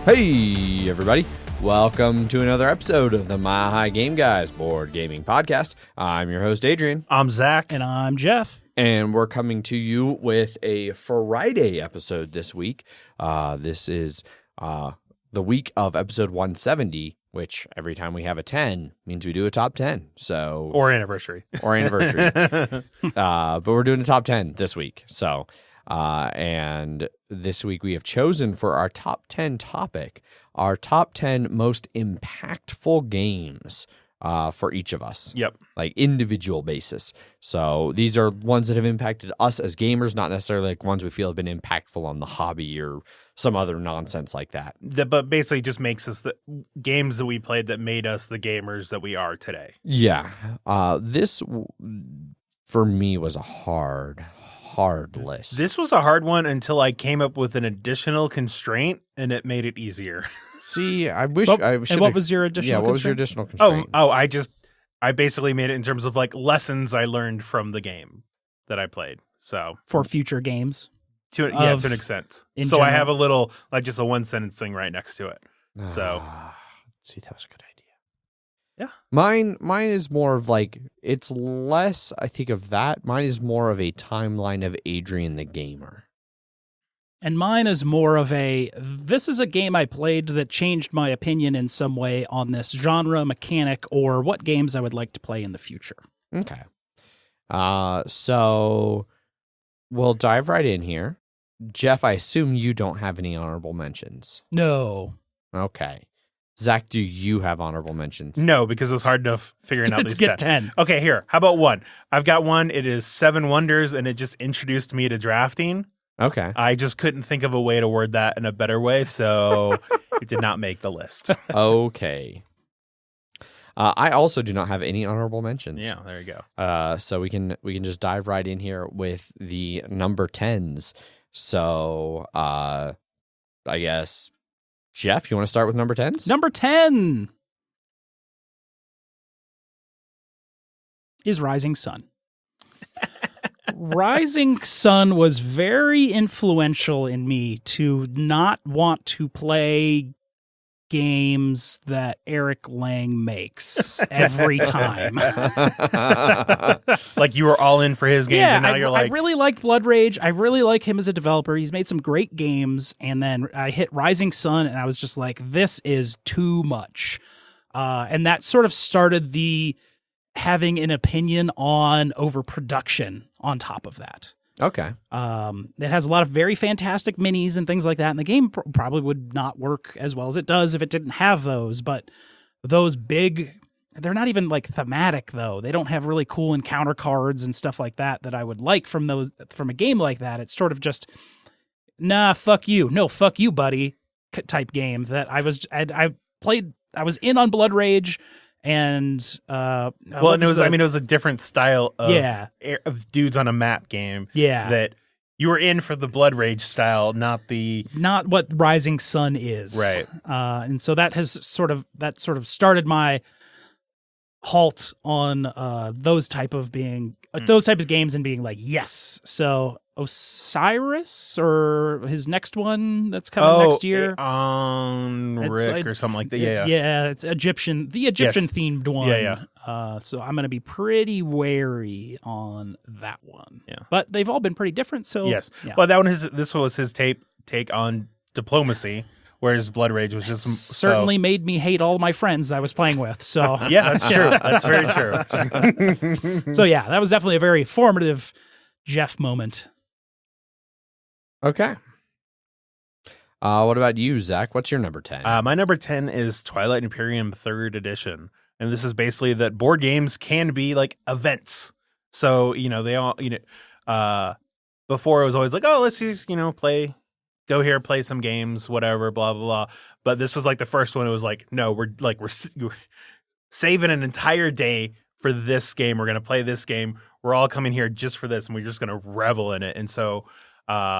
Hey, everybody. Welcome to another episode of the Mile High Game Guys board gaming podcast. I'm your host, Adrian. I'm Zach. And I'm Jeff. And we're coming to you with a Friday episode this week. This is the week of episode 170, which every time we have a 10 means we do a top 10. So Or anniversary. But we're doing a top 10 this week. So, and this week we have chosen for our top 10 topic, our top 10 most impactful games for each of us. Yep. Like individual basis. So these are ones that have impacted us as gamers, not necessarily like ones we feel have been impactful on the hobby or some other nonsense like that. But basically just makes us the games that we played that made us the gamers that we are today. Yeah. This for me was a hard list. This was a hard one until I came up with an additional constraint and it made it easier. See, I wish Well, I should. and what was your additional what was your constraint? additional constraint? I basically made it in terms of like lessons I learned from the game that I played. So For future games? to an extent. in So I general? have a little like just a one sentence thing right next to it. So See, that was a good idea. Yeah. Mine is more of like, it's less, I think, of that. Mine is more of a timeline of Adrian the gamer. And mine is more of this is a game I played that changed my opinion in some way on this genre, mechanic, or what games I would like to play in the future. Okay. So we'll dive right in here. Jeff, I assume you don't have any honorable mentions. No. Okay. Zach, do you have honorable mentions? no, because it was hard enough figuring out To these get 10. 10. Okay, here. How about one? I've got one. It is Seven Wonders, and it just introduced me to drafting. Okay. I just couldn't think of a way to word that in a better way, so it did not make the list. Okay. I also do not have any honorable mentions. Yeah, there you go. So we can just dive right in here with the number 10s. So I guess, Jeff, you want to start with number 10s? Number 10 is Rising Sun. Rising Sun was very influential in me to not want to play games that Eric Lang makes every time. Like you were all in for his games, and now you're like, I really liked Blood Rage. I really like him as a developer. He's made some great games, and then I hit Rising Sun, and I was just like, this is too much. And that sort of started the having an opinion on overproduction on top of that. Okay. It has a lot of very fantastic minis and things like that, and the game probably would not work as well as it does if it didn't have those, but those big... They're not even like thematic though. They don't have really cool encounter cards and stuff like that I would like from a game like that. It's sort of just, nah, fuck you. No, fuck you, buddy type game that I was in on Blood Rage and it was a different style of of dudes on a map game. Yeah. That you were in for the Blood Rage style, not what Rising Sun is. Right. And so that sort of started my halt on those type of games and being like, yes. So Osiris or his next one that's coming next year, Rick or something like that. Yeah, it's the Egyptian themed one. Yeah. So I'm going to be pretty wary on that one. Yeah, but they've all been pretty different. So yes, yeah. Well, this was his take on diplomacy. Whereas Blood Rage was just certainly made me hate all my friends that I was playing with. So yeah, that's true. That's very true. So yeah, that was definitely a very formative Jeff moment. Okay. What about you, Zach? What's your number 10? My number 10 is Twilight Imperium 3rd Edition. And this is basically that board games can be like events. So, they all, before it was always like, oh, let's just, go here, play some games, whatever, blah, blah, blah. But this was like the first one. It was like, no, we're saving an entire day for this game. We're going to play this game. We're all coming here just for this, and we're just going to revel in it. And so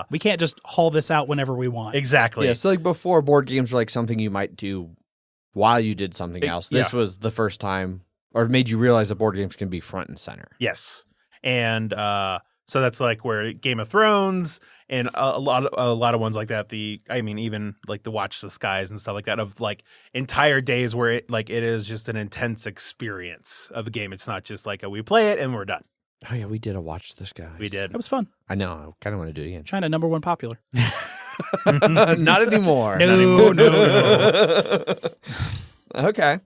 we can't just haul this out whenever we want. Exactly. Yeah, so like before, board games were like something you might do while you did something else. This was the first time, or made you realize that board games can be front and center. Yes. And So that's like where Game of Thrones and a lot of ones like that. Even like the Watch the Skies and stuff like that, of like entire days where it is just an intense experience of a game. It's not just like we play it and we're done. Oh yeah, we did a Watch This Guys. We did. That was fun. I know. I kind of want to do it again. China #1 popular. Not anymore. No. Okay.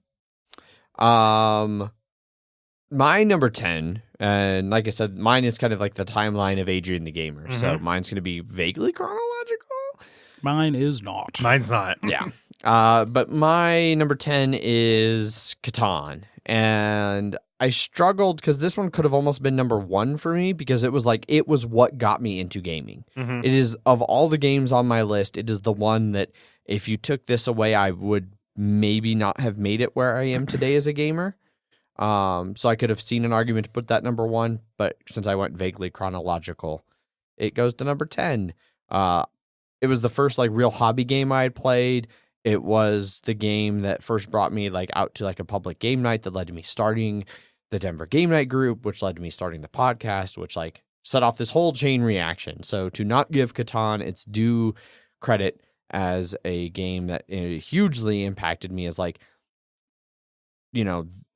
My number 10, and like I said, mine is kind of like the timeline of Adrian the Gamer. So mine's going to be vaguely chronological. Mine is not. Mine's not. Yeah. But my number 10 is Catan. And I struggled because this one could have almost been number 1 for me, because it was what got me into gaming. It is, of all the games on my list, it is the one that if you took this away, I would maybe not have made it where I am today as a gamer. So I could have seen an argument to put that number 1, but since I went vaguely chronological, it goes to number 10. It was the first like real hobby game I had played. It was the game that first brought me like out to like a public game night that led to me starting the Denver Game Night group, which led to me starting the podcast, which like set off this whole chain reaction. So to not give Catan its due credit as a game that hugely impacted me as like,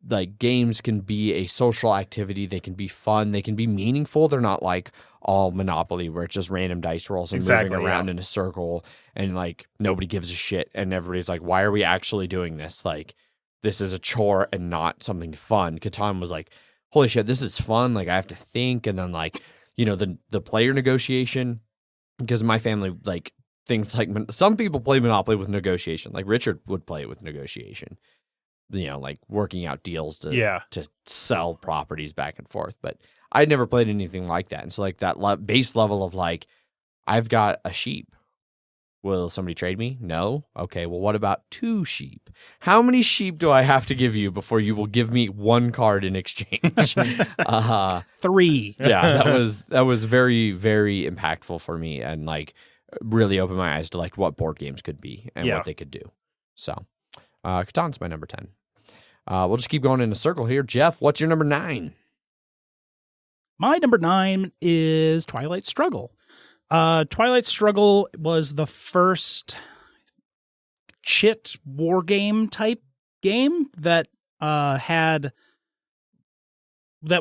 like games can be a social activity. They can be fun. They can be meaningful. They're not like all Monopoly where it's just random dice rolls and moving around in a circle and like nobody gives a shit. And everybody's like, why are we actually doing this? Like, this is a chore and not something fun. Catan was like, holy shit, this is fun. Like I have to think. And then like, the player negotiation, because my family, like things like some people play Monopoly with negotiation. Like Richard would play it with negotiation. Like working out deals to sell properties back and forth. But I'd never played anything like that. And so like that base level of like, I've got a sheep. Will somebody trade me? No. Okay. Well, what about 2 sheep? How many sheep do I have to give you before you will give me 1 card in exchange? 3. Yeah, that was very, very impactful for me, and like really opened my eyes to like what board games could be and what they could do. So Catan's my number 10. We'll just keep going in a circle here. Jeff, what's your number 9? My number 9 is Twilight Struggle. Twilight Struggle was the first chit war game type game that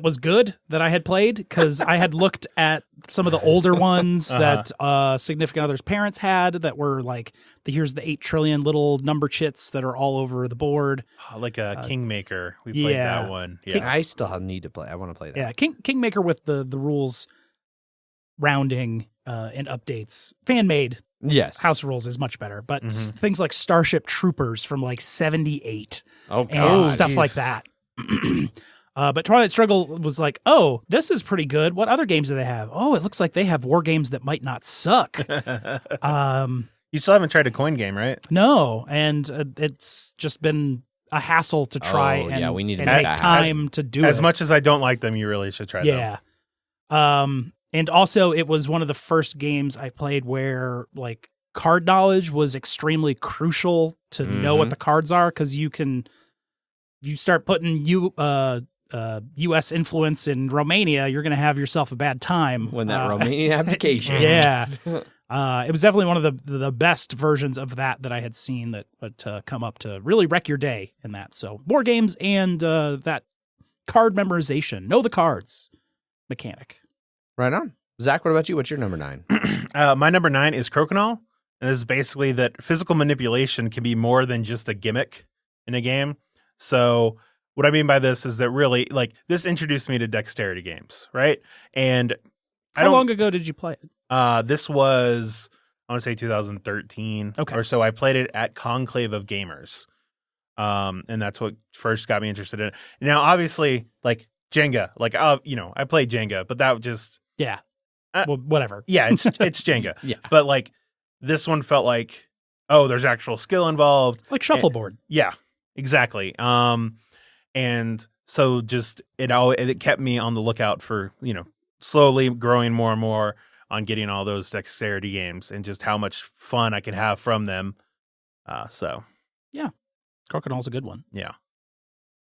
was good that I had played, because I had looked at some of the older ones that significant others' parents had that were like, here's the 8 trillion little number chits that are all over the board. Like a Kingmaker. We played that one. Yeah. I still need to play. I want to play that. Yeah, Kingmaker with the rules rounding and updates. Fan-made. Yes. House rules is much better, but things like Starship Troopers from like 78 and stuff like that. But Twilight Struggle was like, oh, this is pretty good. What other games do they have? Oh, it looks like they have war games that might not suck. You still haven't tried a coin game, right? No, and it's just been a hassle to try and we need to make time to do it. As much as I don't like them, you really should try them. Yeah. And also, it was one of the first games I played where like card knowledge was extremely crucial to know what the cards are, because you start putting U.S. influence in Romania, you're going to have yourself a bad time. When that Romanian application. Yeah. It was definitely one of the best versions of that I had seen that would come up to really wreck your day in that. So war games and that card memorization, know the cards mechanic. Right on. Zach, what about you? What's your number 9? My number 9 is Crokinole. And this is basically that physical manipulation can be more than just a gimmick in a game. So what I mean by this is that really, like, this introduced me to dexterity games, right? And How long ago did you play it? This was, I want to say 2013 or so. I played it at Conclave of Gamers. And that's what first got me interested in it. Now, obviously, like Jenga, like, I played Jenga, but that just... Yeah. Well, whatever. Yeah, it's Jenga. Yeah. But like this one felt like, oh, there's actual skill involved. Like shuffleboard. Yeah, exactly. And so just it kept me on the lookout for, slowly growing more and more on getting all those dexterity games and just how much fun I could have from them. So yeah. Crocodile's a good one. Yeah.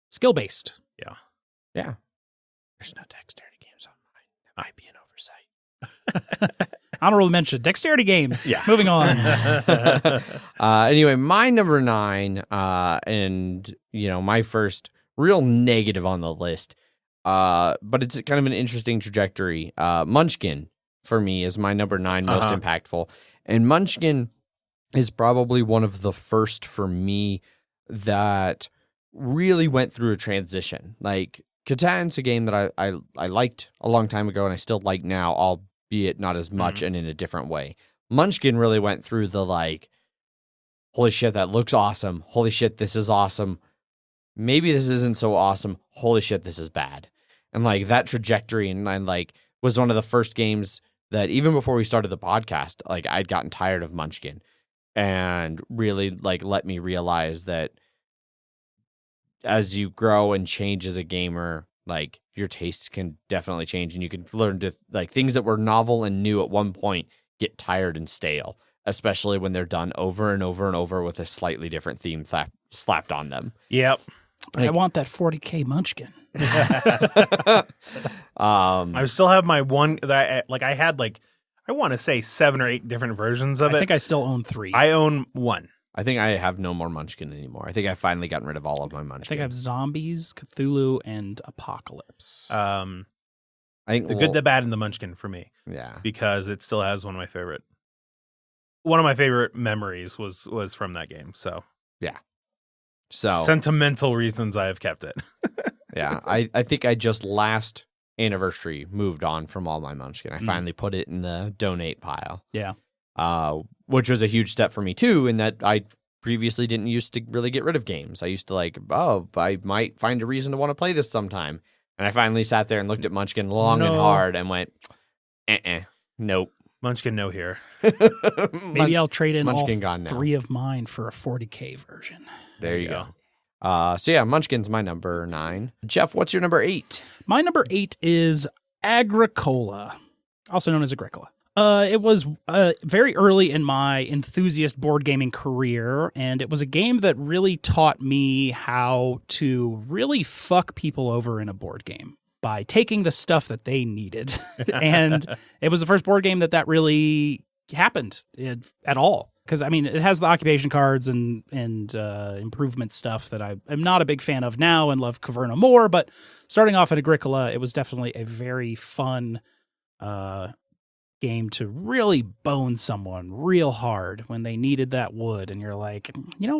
Skill-based. Yeah. There's no dexterity games on mine. That might be an Honorable mention, dexterity games. Yeah. Moving on. Anyway, my number 9, and my first real negative on the list, but it's kind of an interesting trajectory. Munchkin for me is my number 9 most impactful, and Munchkin is probably one of the first for me that really went through a transition. Like Catan's a game that I liked a long time ago, and I still like now, albeit not as much and in a different way. Munchkin really went through the like, holy shit, that looks awesome. Holy shit, this is awesome. Maybe this isn't so awesome. Holy shit, this is bad. And like that trajectory, and I like was one of the first games that even before we started the podcast, like I'd gotten tired of Munchkin, and really like let me realize that as you grow and change as a gamer, like your tastes can definitely change, and you can learn to like things that were novel and new at one point get tired and stale, especially when they're done over and over and over with a slightly different theme slapped on them. Yep. But I want that 40K Munchkin. I still have my one that I had like, I want to say 7 or 8 different versions of it. I think I still own 3. I own 1. I think I have no more Munchkin anymore. I think I've finally gotten rid of all of my Munchkin. I think I have Zombies, Cthulhu, and Apocalypse. I think The good, the bad, and the Munchkin for me. Yeah. Because it still has one of my favorite memories was from that game. So sentimental reasons I have kept it. Yeah. I think I just last anniversary moved on from all my Munchkin. I finally put it in the donate pile. Yeah. Which was a huge step for me too, in that I previously didn't used to really get rid of games. I used to like, I might find a reason to want to play this sometime. And I finally sat there and looked at Munchkin long and hard and went, nope. Munchkin no here. Maybe I'll trade in Munchkin all gone now. 3 of mine for a 40K version. There you go. So yeah, Munchkin's my number 9. Jeff, what's your number 8? My number 8 is Agricola, also known as Agricola. It was very early in my enthusiast board gaming career, and it was a game that really taught me how to really fuck people over in a board game by taking the stuff that they needed. And it was the first board game that really happened at all. Because, I mean, it has the occupation cards and improvement stuff that I am not a big fan of now and love Caverna more, but starting off at Agricola, it was definitely a very fun game to really bone someone real hard when they needed that wood. And you're like,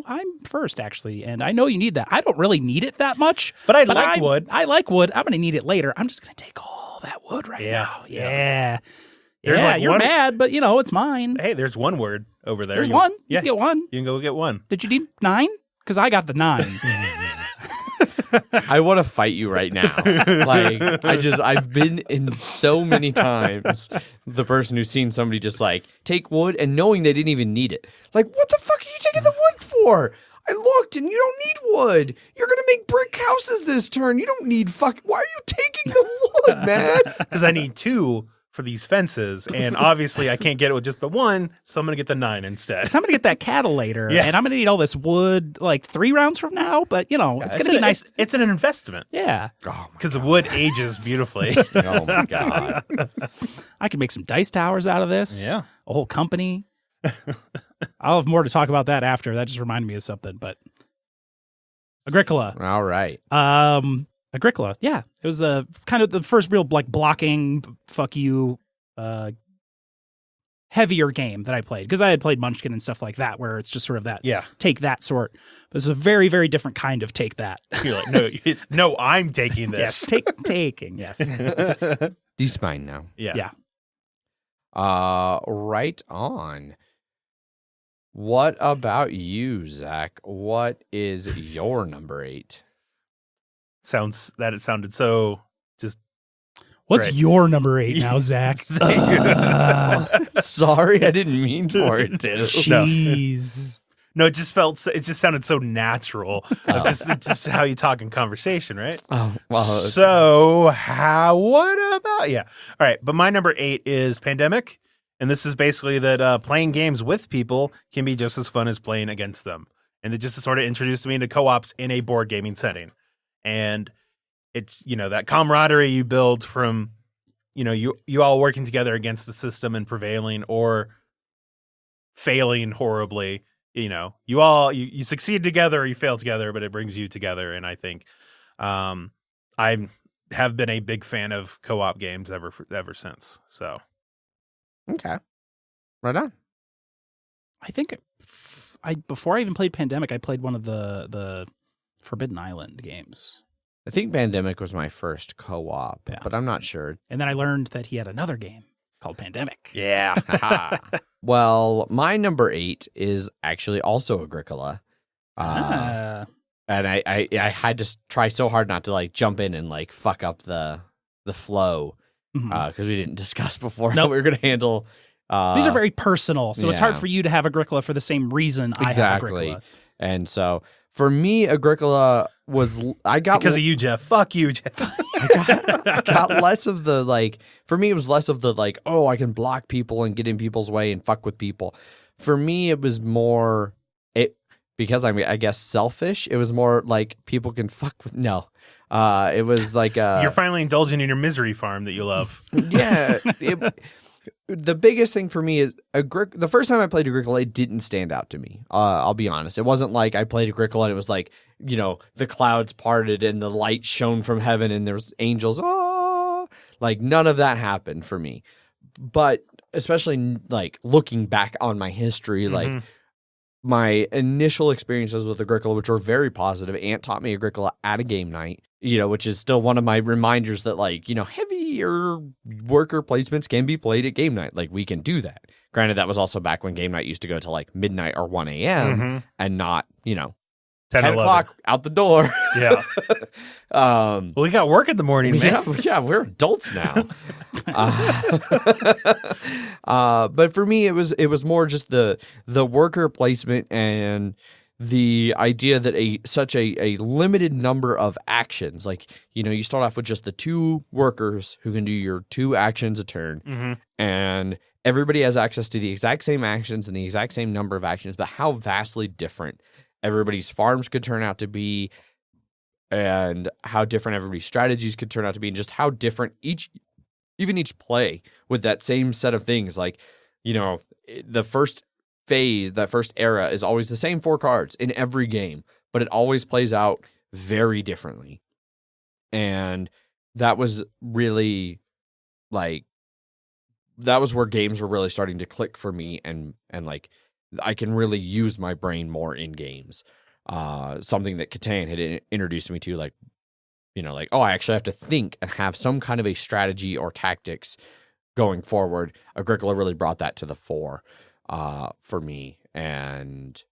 I'm first, actually, and I know you need that. I don't really need it that much. But I like wood. I like wood. I'm going to need it later. I'm just going to take all that wood right now. Yeah. There's like you're one... mad, but it's mine. Hey, there's one word over there. There's one. Yeah. You can get one. You can go get one. Did you need 9? Because I got the 9. I want to fight you right now. Like, I've been in so many times the person who's seen somebody just like take wood and knowing they didn't even need it. Like, what the fuck are you taking the wood for? I looked and you don't need wood. You're going to make brick houses this turn. You don't need why are you taking the wood, man? Because I need 2 for these fences, and obviously I can't get it with just the 1, so I'm going to get the 9 instead. So I'm going to get that cattle later, and I'm going to need all this wood like 3 rounds from now, but, it's going to be nice. It's an investment. Yeah. Because the wood ages beautifully. Oh, my God. I can make some dice towers out of this. Yeah. A whole company. I'll have more to talk about that after. That just reminded me of something, but Agricola. All right. Agricola, yeah. It was kind of the first real like blocking, fuck you, heavier game that I played. Because I had played Munchkin and stuff like that, where it's just sort of that, take that sort. But it's a very, very different kind of take that. You're like, no, I'm taking this. Yes, taking, yes. These mine now. Yeah. Right on. What about you, Zach? What is your number 8? It sounded so just. What's great. your number 8 now, Zach? Sorry, I didn't mean for it to. Jeez. No, it just sounded so natural. It's just how you talk in conversation, right? Oh, well. So what about, All right. But my number 8 is Pandemic. And this is basically that playing games with people can be just as fun as playing against them. And it just sort of introduced me into co-ops in a board gaming setting. And it's, that camaraderie you build from, you all working together against the system and prevailing or failing horribly. You succeed together or you fail together, but it brings you together. And I think I have been a big fan of co-op games ever since. So Okay. Right on. I think before I even played Pandemic, I played one of the Forbidden Island games. I think Pandemic was my first co-op, Yeah. but I'm not sure. And then I learned that he had another game called Pandemic. yeah. Well, my number 8 is actually also Agricola. Ah. And I had to try so hard not to like jump in and like fuck up the flow Mhm. because we didn't discuss before how Nope. we were going to handle. These are very personal, so it's hard yeah. for you to have Agricola for the same reason I have Exactly. Agricola. And so for me, Agricola was I got Because of you, Jeff. Fuck you, Jeff. I got less of the like. For me, it was less of the like. Oh, I can block people and get in people's way and fuck with people. For me, it was more because I guess selfish. It was more like people can fuck with. No, it was like You're finally indulging in your misery farm that you love. yeah. The biggest thing for me is the first time I played Agricola, it didn't stand out to me. I'll be honest. It wasn't like I played Agricola and it was like, the clouds parted and the light shone from heaven and there was angels. Oh, like none of that happened for me. But especially like looking back on my history, like my initial experiences with Agricola, which were very positive. Aunt taught me Agricola at a game night, which is still one of my reminders that like, heavier worker placements can be played at game night. Like we can do that. Granted, that was also back when game night used to go to like midnight or 1 a.m. and not, 10 o'clock out the door. Yeah. Well, we got work in the morning, man. Yeah, we're adults now. But for me, it was more just the worker placement and the idea that such a limited number of actions, like, you start off with just the 2 workers who can do your 2 actions a turn, and everybody has access to the exact same actions and the exact same number of actions, but how vastly different everybody's farms could turn out to be, and how different everybody's strategies could turn out to be, and just how different each play with that same set of things. Like, the first phase, that first era is always the same 4 cards in every game, but it always plays out very differently. And that was really like, that was where games were really starting to click for me, and like I can really use my brain more in games. Something that Catan had introduced me to, like, oh, I actually have to think and have some kind of a strategy or tactics going forward. Agricola really brought that to the fore for me, and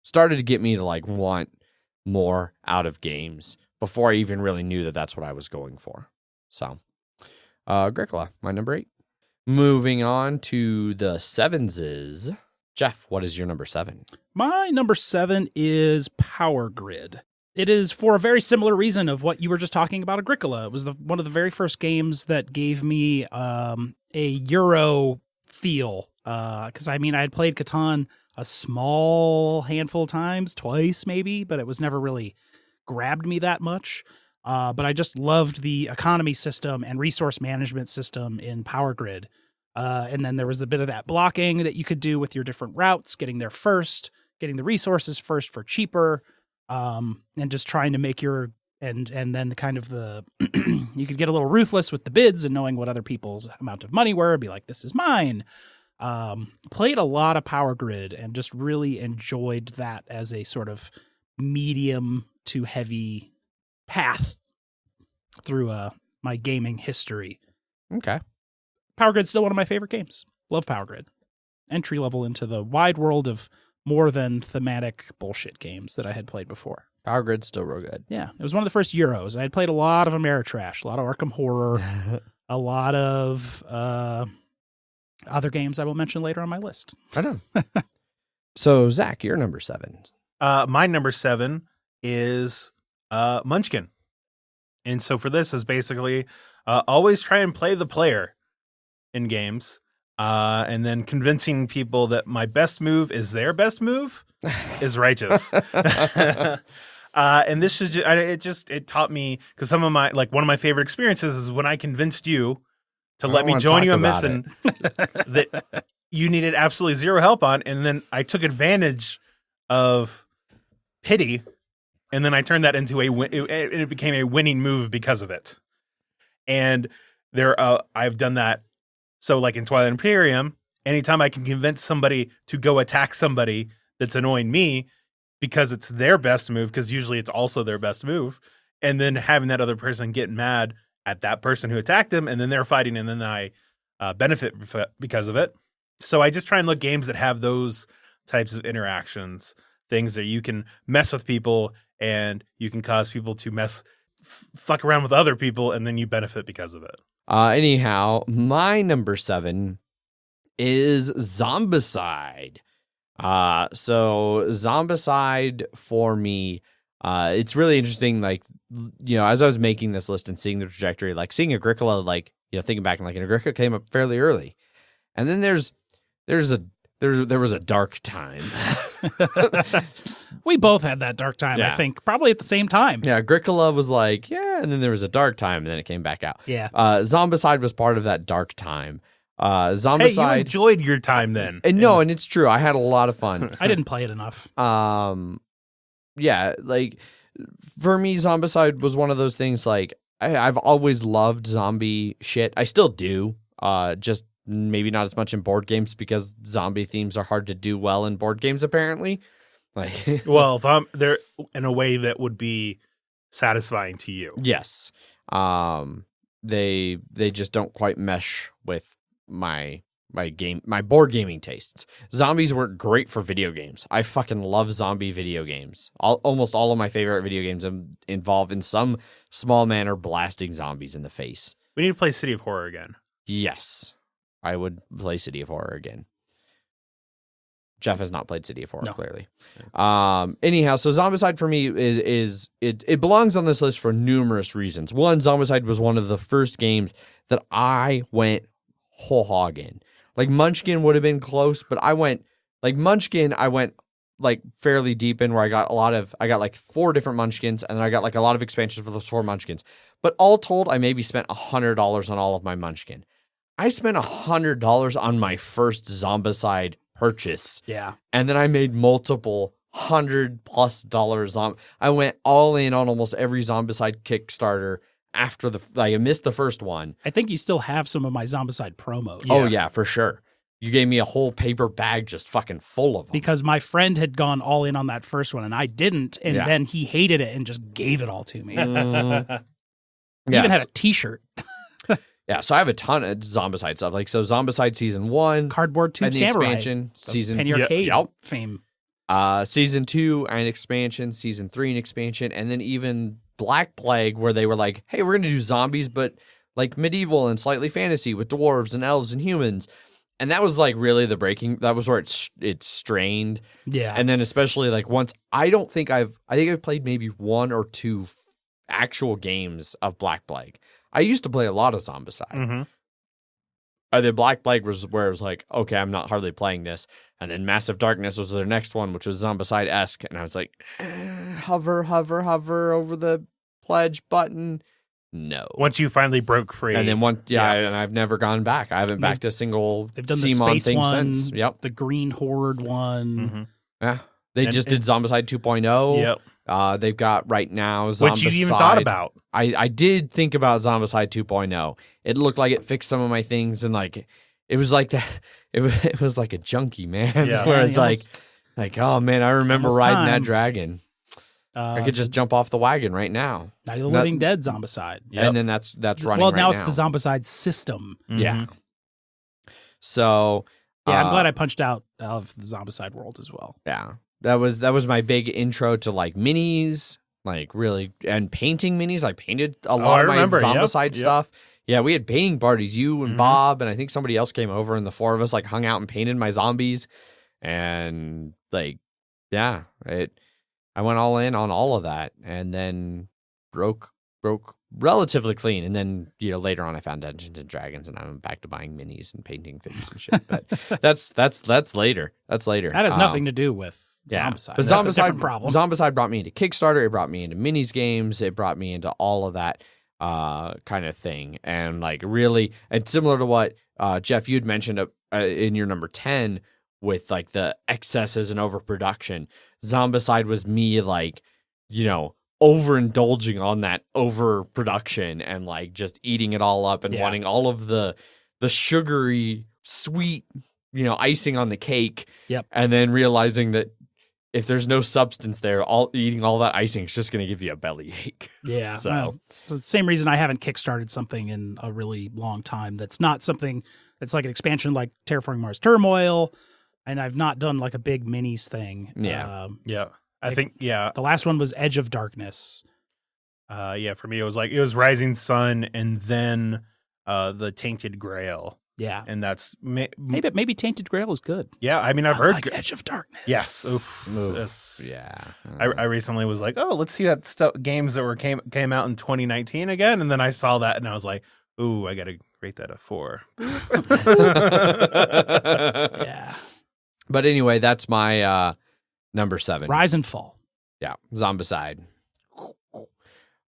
started to get me to like want more out of games before I even really knew that that's what I was going for. So, Agricola, my number 8. Moving on to the 7s. Jeff, what is your number 7? My number 7 is Power Grid. It is for a very similar reason of what you were just talking about Agricola. It was one of the very first games that gave me a Euro feel. Because, I had played Catan a small handful of times, twice maybe, but it was never really grabbed me that much. But I just loved the economy system and resource management system in Power Grid. And then there was a bit of that blocking that you could do with your different routes, getting there first, getting the resources first for cheaper, and just trying to make and then the kind of the, you could get a little ruthless with the bids and knowing what other people's amount of money were, be like, this is mine. Played a lot of Power Grid and just really enjoyed that as a sort of medium to heavy path through my gaming history. Okay. Power Grid's still one of my favorite games. Love Power Grid. Entry level into the wide world of more than thematic bullshit games that I had played before. Power Grid's still real good. Yeah, it was one of the first Euros. I had played a lot of Ameritrash, a lot of Arkham Horror, a lot of other games I will mention later on my list. I know. So, Zach, your number 7. My number 7 is Munchkin. And so for this is basically always try and play the player in games, and then convincing people that my best move is their best move is righteous. And this is just, it taught me, because some of my, like, one of my favorite experiences is when I convinced you to I let don't me wanna join talk you a about mission that you needed absolutely zero help on, and then I took advantage of pity, and then I turned that into it became a winning move because of it. And I've done that. So like in Twilight Imperium, anytime I can convince somebody to go attack somebody that's annoying me because it's their best move, because usually it's also their best move, and then having that other person get mad at that person who attacked them, and then they're fighting, and then I benefit because of it. So I just try and look games that have those types of interactions, things that you can mess with people and you can cause people to fuck around with other people, and then you benefit because of it. Anyhow, my number 7 is Zombicide. So Zombicide for me, it's really interesting. Like, as I was making this list and seeing the trajectory, like seeing Agricola, like, thinking back and like Agricola came up fairly early, and then there was a dark time. We both had that dark time, Yeah. I think, probably at the same time. Yeah, Agricola was like, and then there was a dark time, and then it came back out. Yeah. Zombicide was part of that dark time. Zombicide. Hey, you enjoyed your time then. And it's true. I had a lot of fun. I didn't play it enough. Yeah, like for me, Zombicide was one of those things. Like I've always loved zombie shit. I still do. Just maybe not as much in board games because zombie themes are hard to do well in board games. Apparently, like Well, if they're in a way that would be satisfying to you. yes, they just don't quite mesh with my board gaming tastes. Zombies work great for video games. I fucking love zombie video games. Almost all of my favorite video games involve in some small manner blasting zombies in the face. We need to play City of Horror again. Yes, I would play City of Horror again. Jeff has not played City of Horror, No. clearly. Anyhow, so Zombicide for me is it belongs on this list for numerous reasons. One, Zombicide was one of the first games that I went whole hog in. Like Munchkin would have been close, but I went like fairly deep in where I got like 4 different Munchkins, and then I got like a lot of expansions for those 4 Munchkins. But all told, I maybe spent $100 on all of my Munchkin. I spent $100 on my first Zombicide purchase. Yeah. And then I made multiple $100+ on. I went all in on almost every Zombicide Kickstarter after I missed the first one. I think you still have some of my Zombicide promos. Oh yeah, for sure. You gave me a whole paper bag just fucking full of them. Because my friend had gone all in on that first one and I didn't, and then he hated it and just gave it all to me. He even had a t-shirt. Yeah, so I have a ton of Zombicide stuff. Like, so Zombicide Season 1. Cardboard Tube and the Samurai. expansion. Season Penny Arcade fame. Season 2 and expansion. Season 3 and expansion. And then even Black Plague, where they were like, hey, we're going to do zombies, but like medieval and slightly fantasy with dwarves and elves and humans. And that was like really the breaking. That was where it strained. Yeah. And then especially like once, I think I've played maybe 1 or 2 actual games of Black Plague. I used to play a lot of Zombicide. Mm-hmm. The Black Plague was where it was like, okay, I'm not hardly playing this. And then Massive Darkness was their next one, which was Zombicide-esque. And I was like, hover over the pledge button. No. Once you finally broke free. And then and I've never gone back. I haven't backed a single They've done the CMON space thing one, since. Yep. the Green Horde one. Mm-hmm. Yeah. They just did Zombicide 2.0. Yep. They've got right now Zombicide. Which you even thought about. I did think about Zombicide 2.0. It looked like it fixed some of my things, and like it was like that. It was like a junkie, man. Yeah. Where it's like, oh man, I remember riding that dragon. I could just jump off the wagon right now. Night of the Living Dead Zombicide. Yep. And then that's running. Well, right now it's the Zombicide system. Mm-hmm. Yeah. So yeah, I'm glad I punched out of the Zombicide world as well. Yeah. That was my big intro to like minis, like really, and painting minis. I painted a lot of my Zombicide stuff. Yeah, we had painting parties, you and Bob, and I think somebody else came over, and the 4 of us like hung out and painted my zombies. And like, yeah, I went all in on all of that, and then broke relatively clean. And then, later on I found Dungeons and Dragons, and I'm back to buying minis and painting things and shit. But that's later. That's later. That has nothing to do with Zombicide. But That's a different problem. Zombicide brought me into Kickstarter. It brought me into minis games. It brought me into all of that. kind of thing. And like really, and similar to what Jeff, you'd mentioned in your number 10 with like the excesses and overproduction. Zombicide was me like, overindulging on that overproduction and like just eating it all up and wanting all of the sugary, sweet, icing on the cake. Yep. And then realizing that if there's no substance there, eating all that icing is just going to give you a bellyache. Yeah. So Well, it's the same reason I haven't kickstarted something in a really long time. That's not something that's like an expansion like Terraforming Mars Turmoil. And I've not done like a big minis thing. Yeah. I think the last one was Edge of Darkness. For me, it was Rising Sun and then the Tainted Grail. Yeah. And that's Maybe Tainted Grail is good. Yeah, I mean, I've I heard like Edge of Darkness. Yes. Oof. Yeah. I recently was like, oh, let's see that games that came out in 2019 again, and then I saw that and I was like, ooh, I gotta rate that a 4. Yeah. But anyway, that's my number 7. Rise and Fall. Yeah, Zombicide.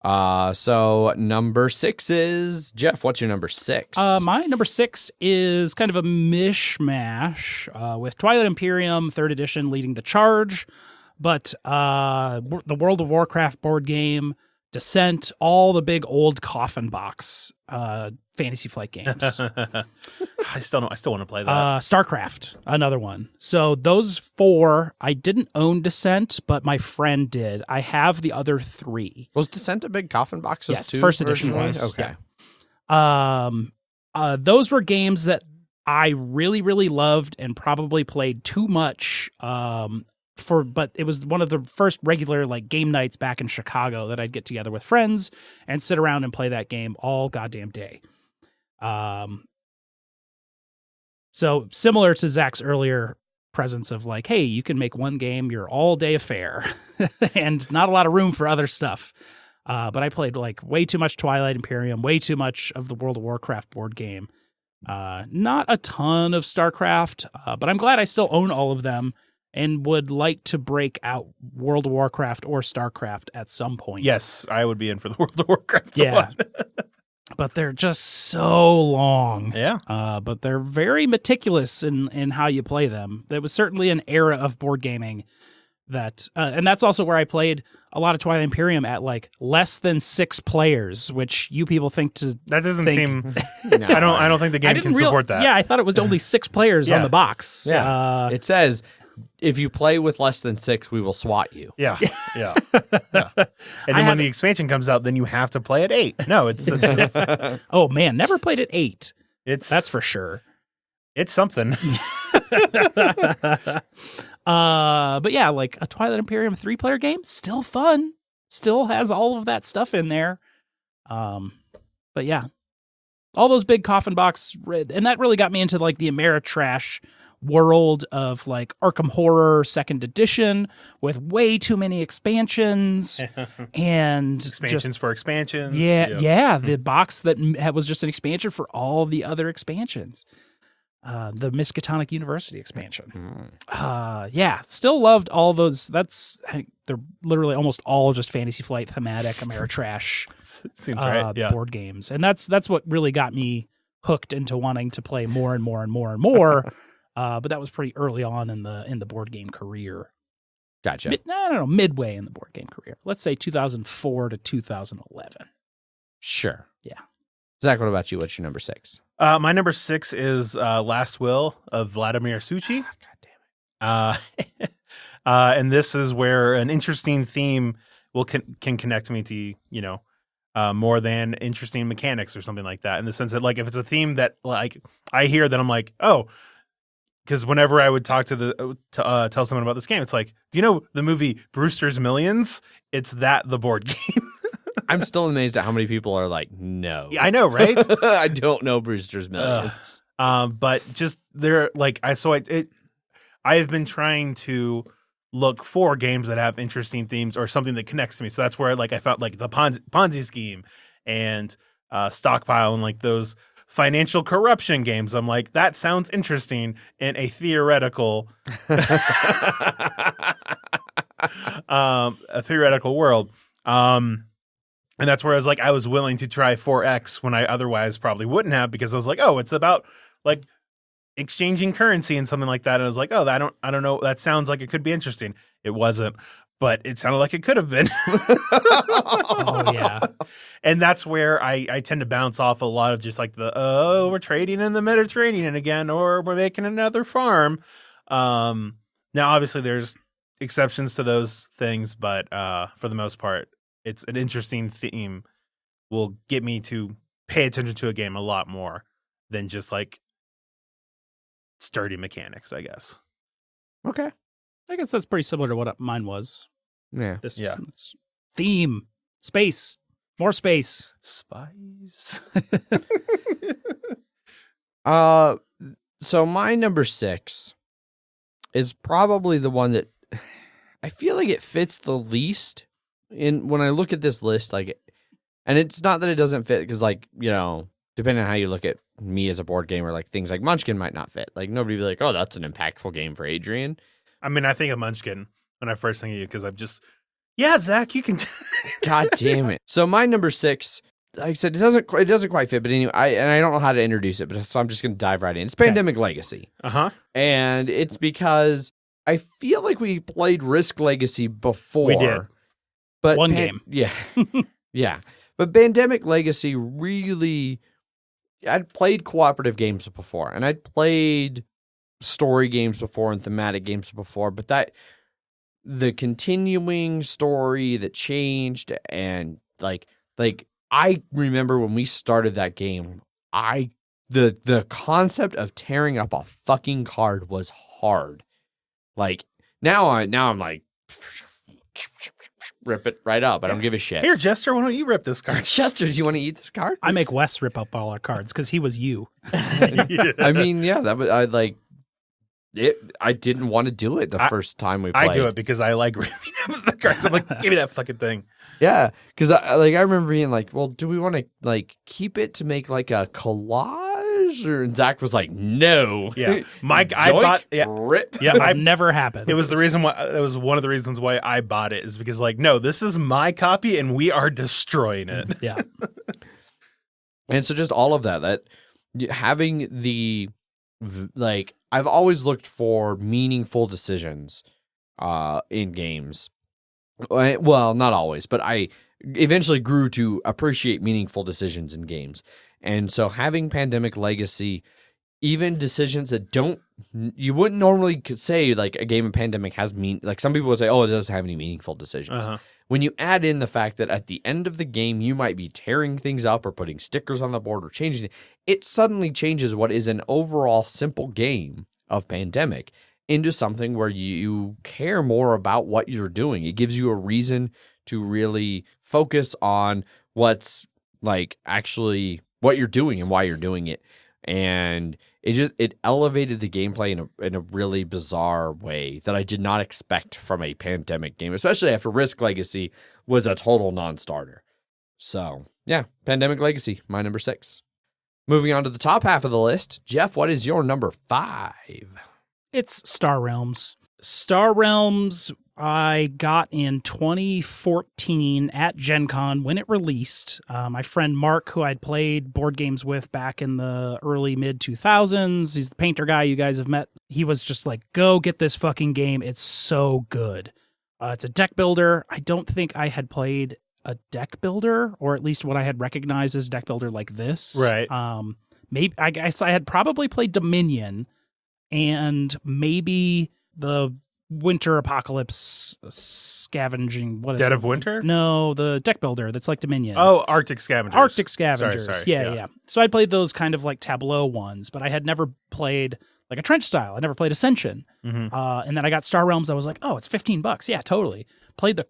So number 6 is Jeff. What's your number 6? My number 6 is kind of a mishmash with Twilight Imperium 3rd edition leading the charge, but the World of Warcraft board game, Descent, all the big old coffin box Fantasy Flight games. I still want to play that. StarCraft, another one. So those 4, I didn't own Descent, but my friend did. I have the other 3. Was Descent a big coffin box? Yes, too, first edition originally? was. Okay. Yeah. Those were games that I really, really loved and probably played too much. But it was one of the first regular like game nights back in Chicago that I'd get together with friends and sit around and play that game all goddamn day. So similar to Zach's earlier presence of like, hey, you can make one game your all day affair and not a lot of room for other stuff. But I played like way too much Twilight Imperium, way too much of the World of Warcraft board game. Not a ton of StarCraft, but I'm glad I still own all of them and would like to break out World of Warcraft or StarCraft at some point. Yes, I would be in for the World of Warcraft. Yeah. But they're just so long. Yeah. But they're very meticulous in how you play them. There was certainly an era of board gaming that, and that's also where I played a lot of Twilight Imperium at like less than 6 players, which you people think to that doesn't seem. No. I don't think the game can support that. Yeah, I thought it was only 6 players on the box. Yeah. It says, if you play with less than 6, we will SWAT you. Yeah. And then when the expansion comes out, then you have to play at 8. No, it's just, oh man, never played at 8. That's for sure. It's something. But yeah, like a Twilight Imperium 3-player game, still fun. Still has all of that stuff in there. But yeah, all those big coffin box, and that really got me into like the Ameritrash world of like Arkham Horror 2nd edition with way too many expansions and expansions for expansions. Yeah, the box that was just an expansion for all the other expansions. The Miskatonic University expansion. Still loved all those. They're literally almost all just Fantasy Flight thematic Ameritrash seems right. Yeah. board games, and that's what really got me hooked into wanting to play more and more and more and more. But that was pretty early on in the board game career. Gotcha. Midway in the board game career. Let's say 2004 to 2011. Sure. Yeah. Zach, what about you? What's your number 6? My number 6 is Last Will of Vladimir Suchy. God damn it. And this is where an interesting theme can connect me to, more than interesting mechanics or something like that. In the sense that, like, if it's a theme that, like, I hear that I'm like, oh, because whenever I would talk to tell someone about this game, it's like, do you know the movie Brewster's Millions? It's the board game. I'm still amazed at how many people are like, no. Yeah, I know, right? I don't know Brewster's Millions. But just they're like, I have been trying to look for games that have interesting themes or something that connects to me. So that's where like I found like the Ponzi scheme and Stockpile and like those financial corruption games. I'm like, that sounds interesting in a theoretical world. And that's where I was like, I was willing to try 4X when I otherwise probably wouldn't have, because I was like, oh, it's about like exchanging currency and something like that. And I was like, oh, I don't know. That sounds like it could be interesting. It wasn't, but it sounded like it could have been. Oh yeah. And that's where I tend to bounce off a lot of just like we're trading in the Mediterranean again, or we're making another farm. Now, obviously, there's exceptions to those things, but for the most part, it's an interesting theme. Will get me to pay attention to a game a lot more than just like sturdy mechanics, I guess. Okay. I guess that's pretty similar to what mine was. Yeah. This Yeah. this theme, space, more space. Spies. So my number 6 is probably the one that I feel like it fits the least in when I look at this list. Like, and it's not that it doesn't fit, because, like, you know, depending on how you look at me as a board gamer, like things like Munchkin might not fit. Like, nobody would be like, oh, that's an impactful game for Adrian. I mean, I think of Munchkin when I first think of you, because I'm just, yeah, Zach, you can. God damn it. So my number 6, like I said, it doesn't quite fit, but anyway, I don't know how to introduce it, but so I'm just going to dive right in. It's Pandemic Legacy. Uh-huh. And it's because I feel like we played Risk Legacy before. We did. But One game. Yeah. Yeah. But Pandemic Legacy really, I'd played cooperative games before, and I'd played story games before and thematic games before, but the continuing story that changed, and like I remember when we started that game, the concept of tearing up a fucking card was hard. Like now I'm like rip it right up. I don't give a shit. Here, Jester, why don't you rip this card? Chester, do you want to eat this card? I make Wes rip up all our cards because he was you. I mean, yeah, that was I like it. I didn't want to do it the first time we played. I do it because I like ripping up the cards. I'm like, give me that fucking thing. Yeah, because I remember being like, well, do we want to like keep it to make like a collage? And Zach was like, no. Yeah, Mike, I Yoink, bought. Yeah, rip. yeah. That never happened. It was the reason why. It was one of the reasons why I bought it, is because like, no, this is my copy, and we are destroying it. Yeah. And so just all of that having the like, I've always looked for meaningful decisions in games. Well, not always, but I eventually grew to appreciate meaningful decisions in games. And so having Pandemic Legacy, even decisions that you wouldn't normally say like a game of Pandemic has like some people would say, oh, it doesn't have any meaningful decisions. Uh-huh. When you add in the fact that at the end of the game, you might be tearing things up or putting stickers on the board or changing it suddenly changes what is an overall simple game of Pandemic into something where you care more about what you're doing. It gives you a reason to really focus on what's like actually what you're doing and why you're doing it. And it elevated the gameplay in a really bizarre way that I did not expect from a Pandemic game, especially after Risk Legacy was a total non-starter. So, yeah, Pandemic Legacy, my number 6. Moving on to the top half of the list, Jeff, what is your number 5? It's Star Realms. Star Realms I got in 2014 at Gen Con when it released. My friend Mark, who I'd played board games with back in the early mid-2000s, he's the painter guy you guys have met. He was just like, go get this fucking game. It's so good. It's a deck builder. I don't think I had played a deck builder, or at least what I had recognized as deck builder like this. Right. Maybe I guess I had probably played Dominion and maybe the Winter Apocalypse scavenging. What Dead of Winter? No, the deck builder that's like Dominion. Oh, Arctic Scavengers. Arctic Scavengers. Sorry. Yeah. So I'd played those kind of like tableau ones, but I had never played like a trench style. I never played Ascension. Mm-hmm. And then I got Star Realms. I was like, oh, it's $15. Yeah, totally. Played the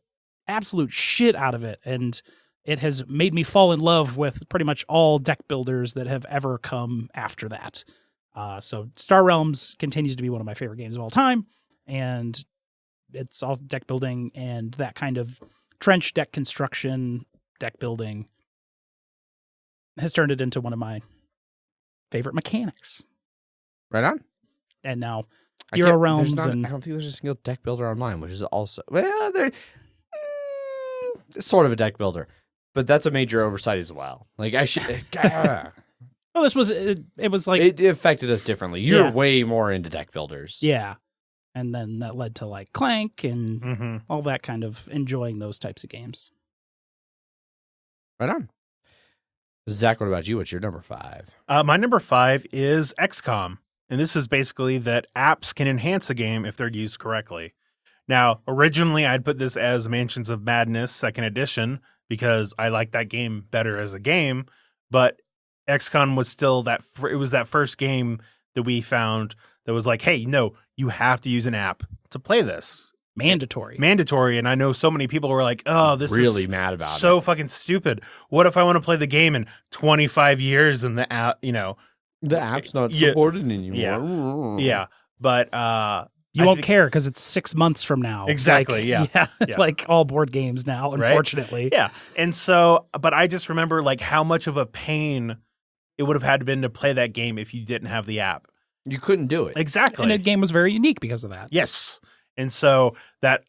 absolute shit out of it, and it has made me fall in love with pretty much all deck builders that have ever come after that. So Star Realms continues to be one of my favorite games of all time, and it's all deck building and that kind of trench deck construction, deck building has turned it into one of my favorite mechanics. Right on. And now Hero Realms I and don't think there's a single deck builder online, which is also they're sort of a deck builder. but that's a major oversight as well. Like I should. Well, this was it was like It affected us differently. You're Yeah. way more into deck builders. yeah, and then that led to like Clank and Mm-hmm. all that kind of enjoying those types of games. Right on. Zach, what about you? What's your number 5? My number 5 is XCOM, and this is basically that apps can enhance a game if they're used correctly. Now, originally, I'd put this as Mansions of Madness 2nd Edition because I like that game better as a game, but XCOM was still it was that first game that we found that was like, hey, no, you have to use an app to play this. Mandatory. Mandatory, and I know so many people were like, oh, this Really is mad about so it. fucking stupid. What if I want to play the game in 25 years and the app, The app's not Yeah. supported anymore. Yeah, but You I won't think- care because it's 6 months from now. Exactly, Like, yeah. like all board games now, Right? unfortunately. Yeah. And so, but I just remember like how much of a pain it would have had to been to play that game if you didn't have the app. You couldn't do it. Exactly. And the game was very unique because of that. Yes. And so that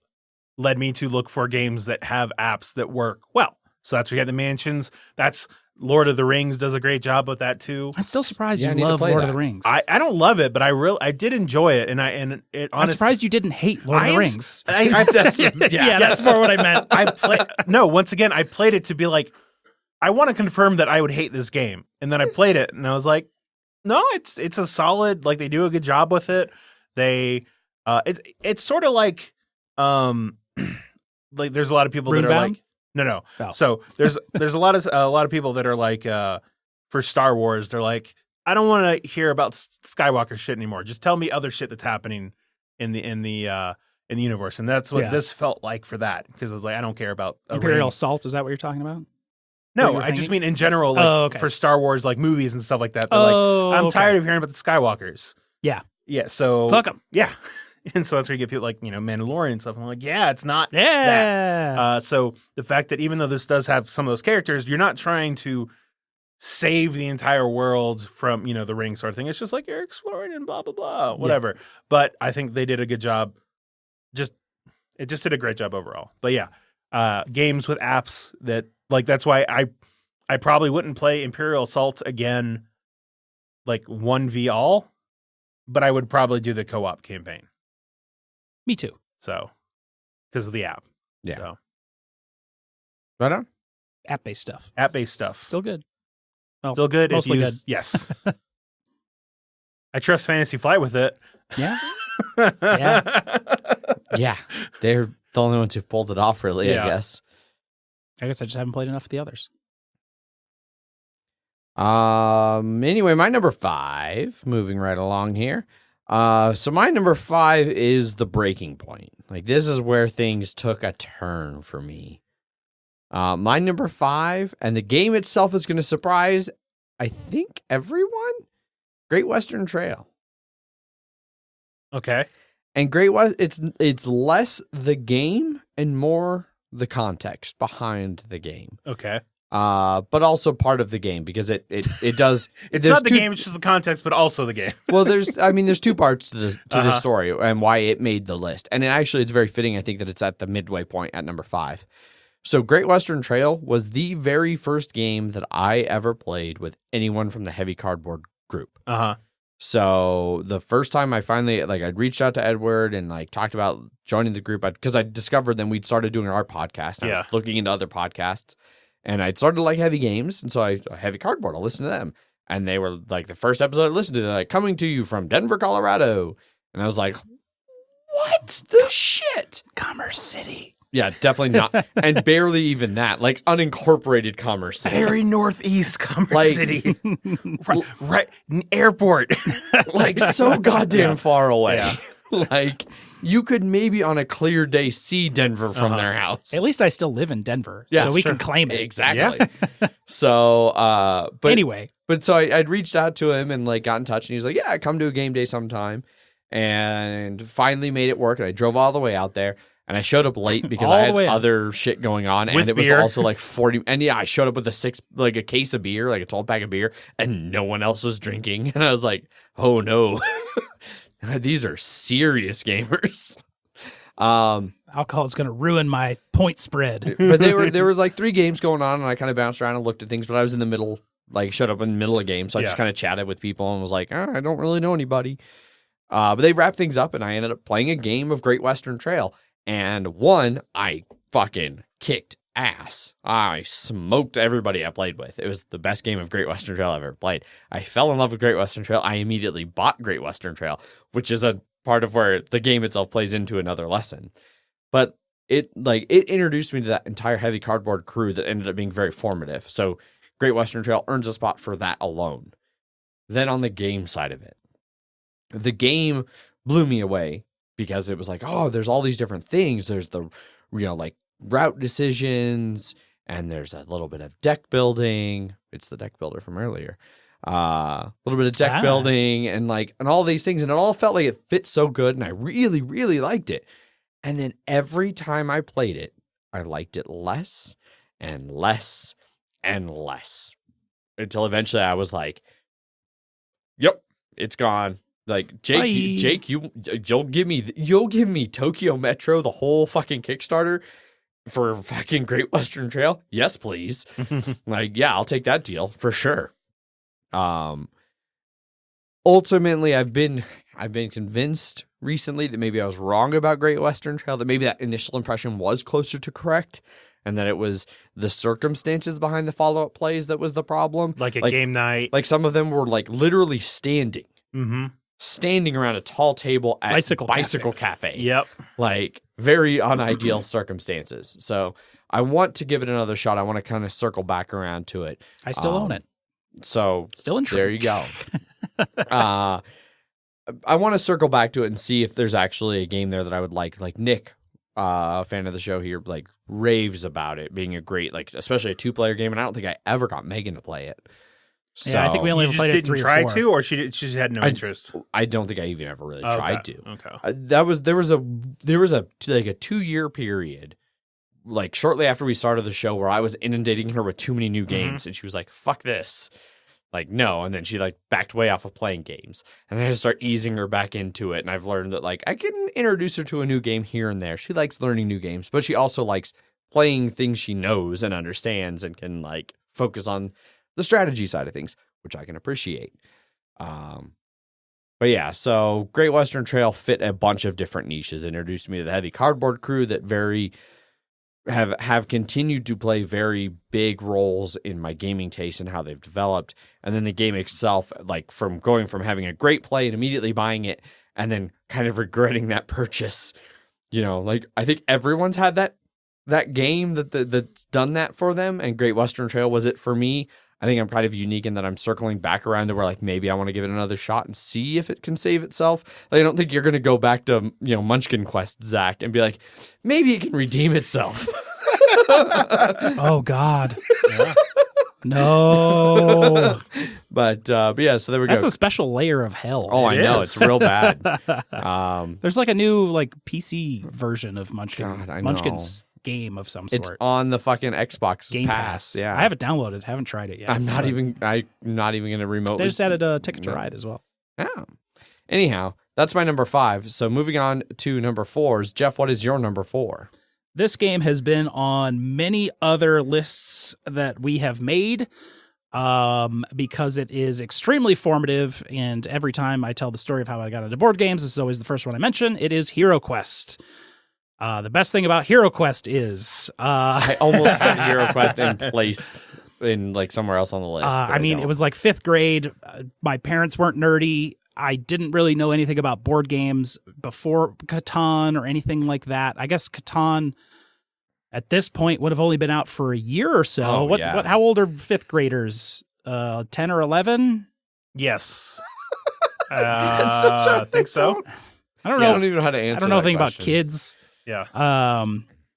led me to look for games that have apps that work well. So that's where you had the Mansions. That's Lord of the Rings does a great job with that too. I'm still surprised Yeah, I you need to love play Lord of that. the Rings. I don't love it, but I did enjoy it, and I'm honestly, surprised you didn't hate Lord of the Rings. That's, Yeah, that's more what I meant. Once again, I played it to be like, I want to confirm that I would hate this game, and then I played it, and I was like, no, it's a solid. Like they do a good job with it. It's sort of like like there's a lot of people that are Runebound? like no. Oh. So there's a lot of people that are like for Star Wars, they're like, I don't want to hear about Skywalker shit anymore. Just tell me other shit that's happening in the universe, and that's what Yeah. this felt like for that, because I was like, I don't care about a Imperial ring. Assault, is that what you're talking about? No, what you were I just thinking? mean in general, like Oh, okay. for Star Wars, like movies and stuff like that. They're like, I'm okay. tired of hearing about the Skywalkers. Yeah. Yeah. So Fuck them. yeah, and so that's where you get people like Mandalorian and stuff. I'm like, yeah, it's not that. Yeah. So the fact that even though this does have some of those characters, you're not trying to save the entire world from the ring sort of thing. It's just like you're exploring and blah blah blah, whatever. But I think they did a good job. It just did a great job overall. But yeah, games with apps that like that's why I probably wouldn't play Imperial Assault again, like 1v all, but I would probably do the co-op campaign. Me too. So because of the app. Yeah. So, Right on. App-based stuff. app-based stuff. Still good. Well, Still good. if mostly used- Yes. I trust Fantasy Flight with it. Yeah. Yeah. They're the only ones who pulled it off, really, Yeah. I guess. I guess I just haven't played enough of the others. Anyway, my number 5, moving right along here. So my number 5 is the breaking point. Like this is where things took a turn for me. My number 5, and the game itself is going to surprise, I think, everyone. Great Western Trail. Okay. And Great West, it's less the game and more the context behind the game. Okay. But also part of the game because it does. It's there's not the two- game, it's just the context, but also the game. Well, there's 2 parts to this Uh-huh. story and why it made the list. And it's very fitting, I think, that it's at the midway point at number 5. So Great Western Trail was the very first game that I ever played with anyone from the Heavy Cardboard group. Uh-huh. So the first time I finally, I'd reached out to Edward and talked about joining the group because I discovered then we'd started doing our podcast. And I was looking into other podcasts and I'd started to like heavy games. And so Heavy Cardboard, I'll listen to them. And they were like the first episode I listened to, they're like, coming to you from Denver, Colorado. And I was like, what the shit? Commerce City. Yeah, definitely not. And barely even that, unincorporated Commerce City. Very northeast Commerce Like- City. right. Airport. So goddamn far away. Yeah. You could maybe on a clear day see Denver from their house. At least I still live in Denver, Yeah, so we sure. can claim it. Exactly. So, but Anyway, so I'd reached out to him and got in touch, and he's like, "Yeah, come to a game day sometime." And finally made it work. And I drove all the way out there, and I showed up late because All I the had way out. other shit going on, With and it was beer. also 40. And yeah, I showed up with a case of beer, a 12-pack of beer, and no one else was drinking. And I was like, "Oh no, these are serious gamers." Alcohol is going to ruin my point spread. But there were like 3 games going on, and I kind of bounced around and looked at things. But I was in the middle, like showed up in the middle of games, so I just kind of chatted with people and was like, I don't really know anybody. But they wrapped things up, and I ended up playing a game of Great Western Trail. And I fucking kicked ass. I smoked everybody I played with. It was the best game of Great Western Trail I've ever played. I fell in love with Great Western Trail. I immediately bought Great Western Trail, which is a part of where the game itself plays into another lesson. But it introduced me to that entire heavy cardboard crew that ended up being very formative. So Great Western Trail earns a spot for that alone. Then on the game side of it, the game blew me away because it was like, oh, there's all these different things. There's the, like route decisions, and there's a little bit of deck building. It's the deck builder from earlier. A little bit of deck building and all these things. And it all felt like it fit so good. And I really, really liked it. And then every time I played it, I liked it less and less and less until eventually I was like, yep, it's gone. Like Jake, you'll give me Tokyo Metro, the whole fucking Kickstarter for fucking Great Western Trail. Yes, please. Yeah, I'll take that deal for sure. Ultimately, I've been convinced recently that maybe I was wrong about Great Western Trail, that maybe that initial impression was closer to correct, and that it was the circumstances behind the follow-up plays that was the problem. Like game night. Like some of them were literally standing. Mm-hmm. Standing around a tall table at Bicycle Cafe. Yep. Very unideal circumstances. So I want to give it another shot. I want to kind of circle back around to it. I still own it. So still intrigued. There you go. I want to circle back to it and see if there's actually a game there that I would like. Like Nick, a fan of the show here, raves about it being a great, especially a 2-player game. And I don't think I ever got Megan to play it. So, yeah, I think we only played it 3 or 4. Didn't try to, or she just had no interest. I don't think I even ever really tried to. Okay. There was a 2-year period, shortly after we started the show, where I was inundating her with too many new games, and she was like, "Fuck this." No, and then she backed way off of playing games, and then I had to start easing her back into it. And I've learned that I can introduce her to a new game here and there. She likes learning new games, but she also likes playing things she knows and understands and can focus on the strategy side of things, which I can appreciate. But yeah, so Great Western Trail fit a bunch of different niches. It introduced me to the heavy cardboard crew that have continued to play very big roles in my gaming taste and how they've developed. And then the game itself, from going from having a great play and immediately buying it and then kind of regretting that purchase. I think everyone's had that game that's done that for them, and Great Western Trail was it for me. I think I'm kind of unique in that I'm circling back around to where maybe I want to give it another shot and see if it can save itself. I don't think you're going to go back to Munchkin Quest, Zach, and be like, maybe it can redeem itself. Oh God, yeah. No. But yeah, so there we go. That's a special layer of hell. Oh, I know, it's real bad. There's a new PC version of Munchkin. God, I know. Munchkin's game of some sort. It's on the fucking Xbox Game Pass. Yeah, I have it downloaded. Haven't tried it yet. I'm not even going to remotely. They just added a Ticket to Ride as well. Yeah. Anyhow, that's my number 5. So moving on to number 4s. Jeff, what is your number 4? This game has been on many other lists that we have made because it is extremely formative. And every time I tell the story of how I got into board games, this is always the first one I mention. It is Hero Quest. The best thing about Hero Quest is I almost had Hero Quest in place in somewhere else on the list. It was 5th grade. My parents weren't nerdy. I didn't really know anything about board games before Catan or anything like that. I guess Catan at this point would have only been out for a year or so. How old are 5th graders? 10 or 11? Yes. I think so. I don't know. I don't even know how to answer. I don't know anything about question. kids. Yeah.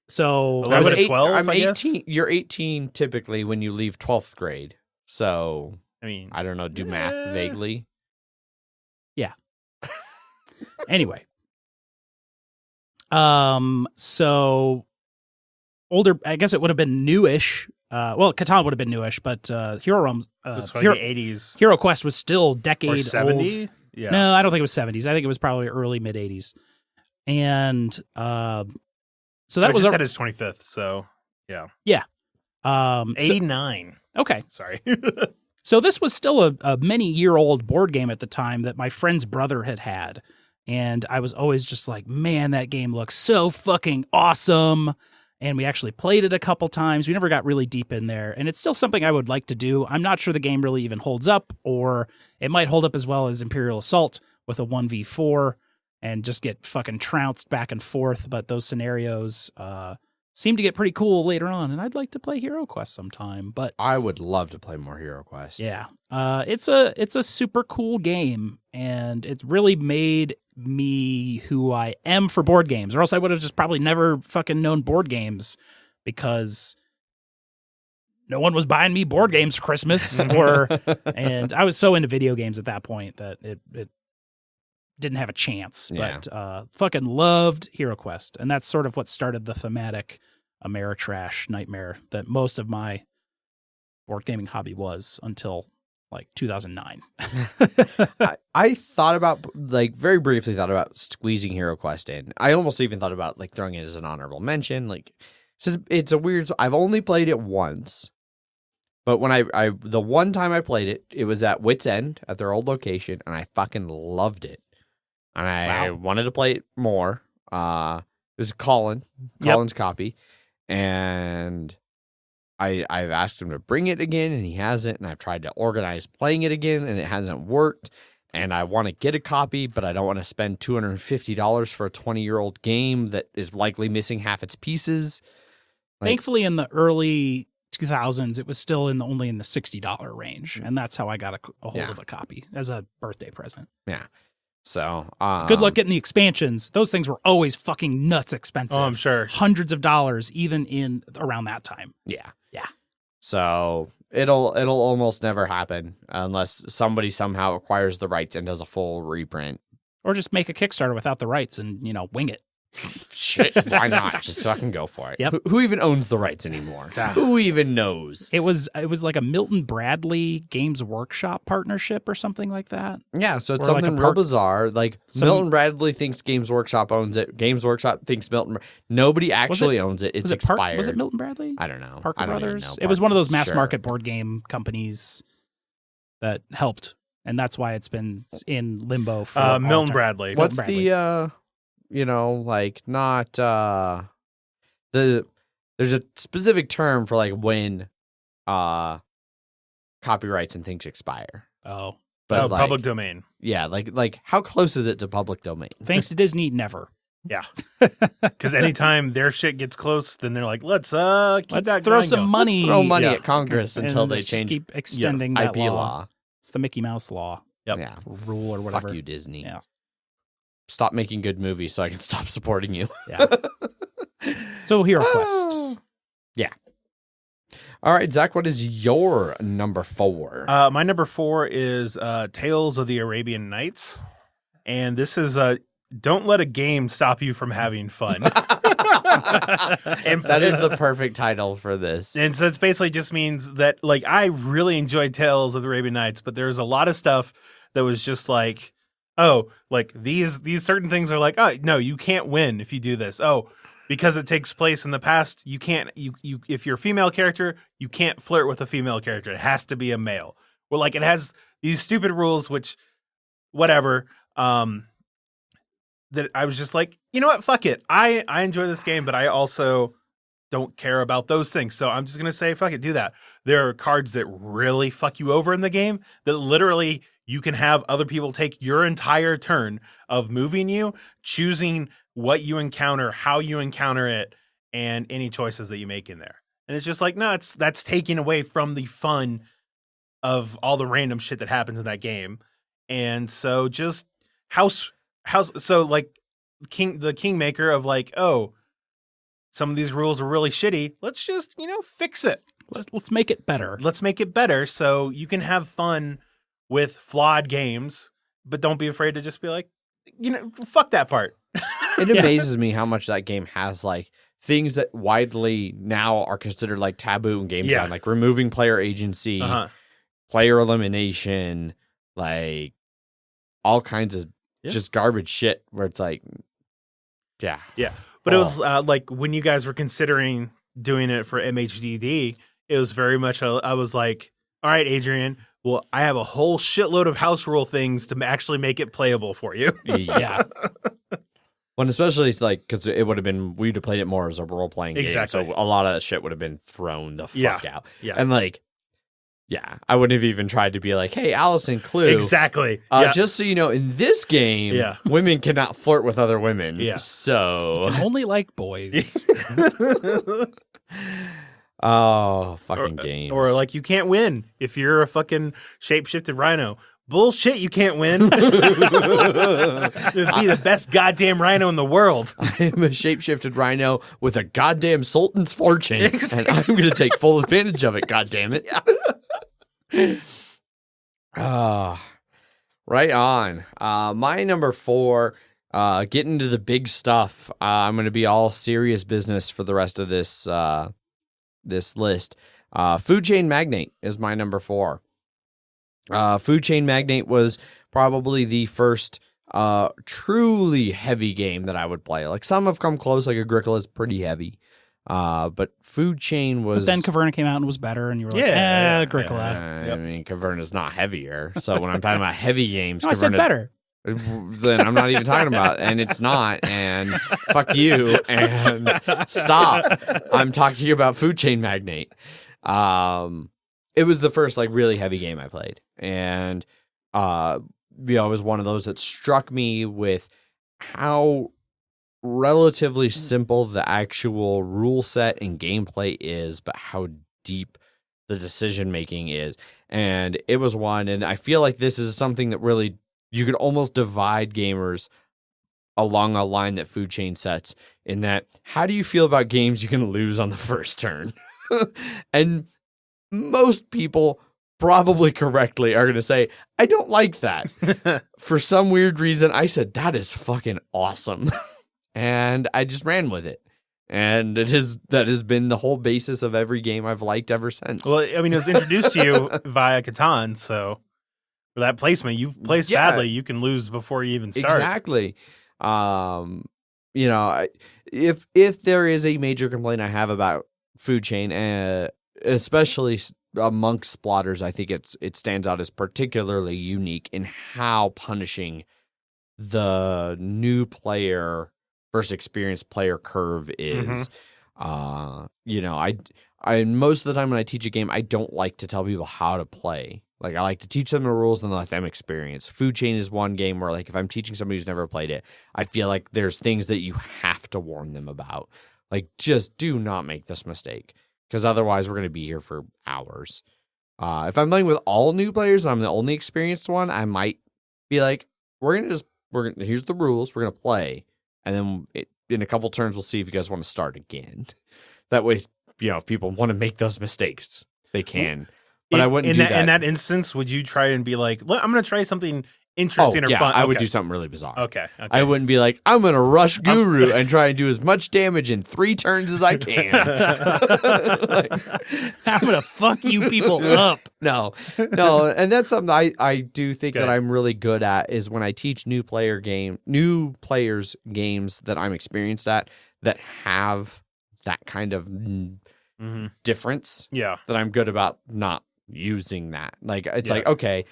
So 11 to 12. I'm I 18. guess? You're 18 typically when you leave 12th grade. So I don't know. Do math vaguely. Yeah. Anyway. So older. I guess it would have been newish. Catan would have been newish, but Hero Realms, the 80s. Hero Quest was still decade or 70? old. Yeah. No, I don't think it was 70s. I think it was probably early mid 80s. And so that I was just had his 25th, so yeah. so- 89. okay. Sorry. So this was still a many-year-old board game at the time that my friend's brother had. And I was always just like, man, that game looks so fucking awesome. And we actually played it a couple times. We never got really deep in there. And it's still something I would like to do. I'm not sure the game really even holds up, or it might hold up as well as Imperial Assault with a 1v4 and just get fucking trounced back and forth. But those scenarios seem to get pretty cool later on. And I'd like to play Hero Quest sometime. But I would love to play more Hero Quest. yeah, it's a super cool game, and it's really made me who I am for board games, or else I would have just probably never fucking known board games because no one was buying me board games for Christmas, and I was so into video games at that point that it didn't have a chance. Yeah. But fucking loved Hero Quest, and that's sort of what started the thematic Ameritrash nightmare that most of my board gaming hobby was until like 2009. I thought about, like, very briefly thought about squeezing Hero Quest in. I almost even thought about, like, throwing it as an honorable mention. Like, so it's a weird, I've only played it once, but when I the one time I played it, it was at Wits End at their old location, and I fucking loved it. And I wanted to play it more. It was Colin's copy, and I've asked him to bring it again, and he hasn't, and I've tried to organize playing it again, and it hasn't worked, and I want to get a copy, but I don't want to spend $250 for a 20-year-old game that is likely missing half its pieces. Like, Thankfully, in the early 2000s, it was still only in the $60 range, and that's how I got a hold of a copy as a birthday present. yeah. So Good luck getting the expansions. Those things were always fucking nuts expensive. Oh, I'm sure. Hundreds of dollars, even in around that time. Yeah. Yeah. So it'll almost never happen unless somebody somehow acquires the rights and does a full reprint. Or just make a Kickstarter without the rights and, wing it. Shit, why not? Just fucking go for it. Yep. Who even owns the rights anymore? Who even knows? It was like a Milton Bradley Games Workshop partnership or something like that. Yeah, so it's Or like something a real bizarre. Like, Milton Bradley thinks Games Workshop owns it. Games Workshop thinks nobody actually owns it. It's expired. Was it Milton Bradley? I don't know. Parker I don't Brothers? even know. It was one of those mass Sure. market board game companies that helped, and that's why it's been in limbo for all Milton time. Bradley. What's Bradley. the like, not there's a specific term for, like, when copyrights and things expire. Oh, But like, public domain. yeah, like how close is it to public domain? thanks to Disney, never. Yeah. Because anytime their shit gets close, then they're like, let's keep Let's that throw going some going. money. Throw money Yeah. at Congress And until they let's just change keep extending that IP law. It's the Mickey Mouse law. Yep. Yeah. Rule or whatever. Fuck you, Disney. Yeah. Stop making good movies so I can stop supporting you. Yeah. So Hero Quest. Yeah. All right, Zach, what is your number 4? My number 4 is Tales of the Arabian Nights. And this is don't let a game stop you from having fun. And that is the perfect title for this. And so it basically just means that, like, I really enjoyed Tales of the Arabian Nights, but there's a lot of stuff that was just like, oh, like these certain things are like, oh, no, you can't win if you do this. Oh, because it takes place in the past, you can't, you if you're a female character, you can't flirt with a female character. It has to be a male. Well, like, it has these stupid rules, which, whatever, that I was just like, you know what, fuck it. I enjoy this game, but I also don't care about those things. So I'm just going to say, fuck it, do that. There are cards that really fuck you over in the game that literally you can have other people take your entire turn of moving you, choosing what you encounter, how you encounter it, and any choices that you make in there. And it's just like, no, that's taking away from the fun of all the random shit that happens in that game. And so just so like the kingmaker of like, oh, some of these rules are really shitty. Let's just, fix it. Let's make it better. Let's make it better so you can have fun with flawed games, but don't be afraid to just be like, fuck that part. It amazes me how much that game has, like, things that widely now are considered, like, taboo in game design, like removing player agency, player elimination, like all kinds of just garbage shit where it's like, Yeah. Yeah. But it was like when you guys were considering doing it for MHGD, it was very much, I was like, all right, Adrian, well, I have a whole shitload of house rule things to actually make it playable for you. Yeah. Well, especially like because it would have been we'd have played it more as a role playing game, Exactly. so a lot of that shit would have been thrown the fuck out. Yeah. And like, yeah, I wouldn't have even tried to be like, "Hey, Allison Clue, Exactly. just so you know, in this game, women cannot flirt with other women." Yeah. So You can only like boys. oh, fucking games. Or like you can't win if you're a fucking shapeshifted rhino. Bullshit, you can't win. It'd be the best goddamn rhino in the world. I am a shapeshifted rhino with a goddamn sultan's fortune, and I'm going to take full advantage of it. God damn it! Right on. My number 4. Getting to the big stuff. I'm going to be all serious business for the rest of this this list. Food Chain Magnate is my number 4. Food Chain Magnate was probably the first truly heavy game that I would play. Like some have come close, like Agricola is pretty heavy. But Food Chain was... But then Caverna came out and was better, and you were like, Agricola. I mean, Caverna's not heavier. So when I'm talking about heavy games... No, I said better. Then I'm not even talking about it, and it's not, and fuck you, and stop. I'm talking about Food Chain Magnate. It was the first like really heavy game I played, and it was one of those that struck me with how relatively simple the actual rule set and gameplay is, but how deep the decision making is. And it was one, and I feel like this is something that really you could almost divide gamers along a line that Food Chain sets, in that how do you feel about games you can lose on the first turn? And most people probably correctly are going to say, I don't like that. For some weird reason, I said, that is fucking awesome. And I just ran with it. And that has been the whole basis of every game I've liked ever since. Well, I mean, it was introduced to you via Catan, so for that placement, you place badly, you can lose before you even start. Exactly. If there is a major complaint I have about Food Chain, especially amongst splotters, I think it stands out as particularly unique in how punishing the new player versus experienced player curve is. I most of the time when I teach a game, I don't like to tell people how to play. Like, I like to teach them the rules and let them experience. Food Chain is one game where, like, if I'm teaching somebody who's never played it, I feel like there's things that you have to warn them about. Like, just do not make this mistake, because otherwise we're going to be here for hours. If I'm playing with all new players and I'm the only experienced one, I might be like, here's the rules, we're going to play. And then in a couple turns, we'll see if you guys want to start again. That way, if people want to make those mistakes, they can. But I wouldn't do that. In that instance, would you try and be like, look, I'm going to try something interesting or fun? I would do something really bizarre. Okay. I wouldn't be like, I'm going to rush Guru and try and do as much damage in 3 turns as I can. I'm going to fuck you people up. No. And that's something I do think that I'm really good at, is when I teach new players games that I'm experienced at that have that kind of difference. Yeah. That I'm good about not using that. Like, it's like, okay,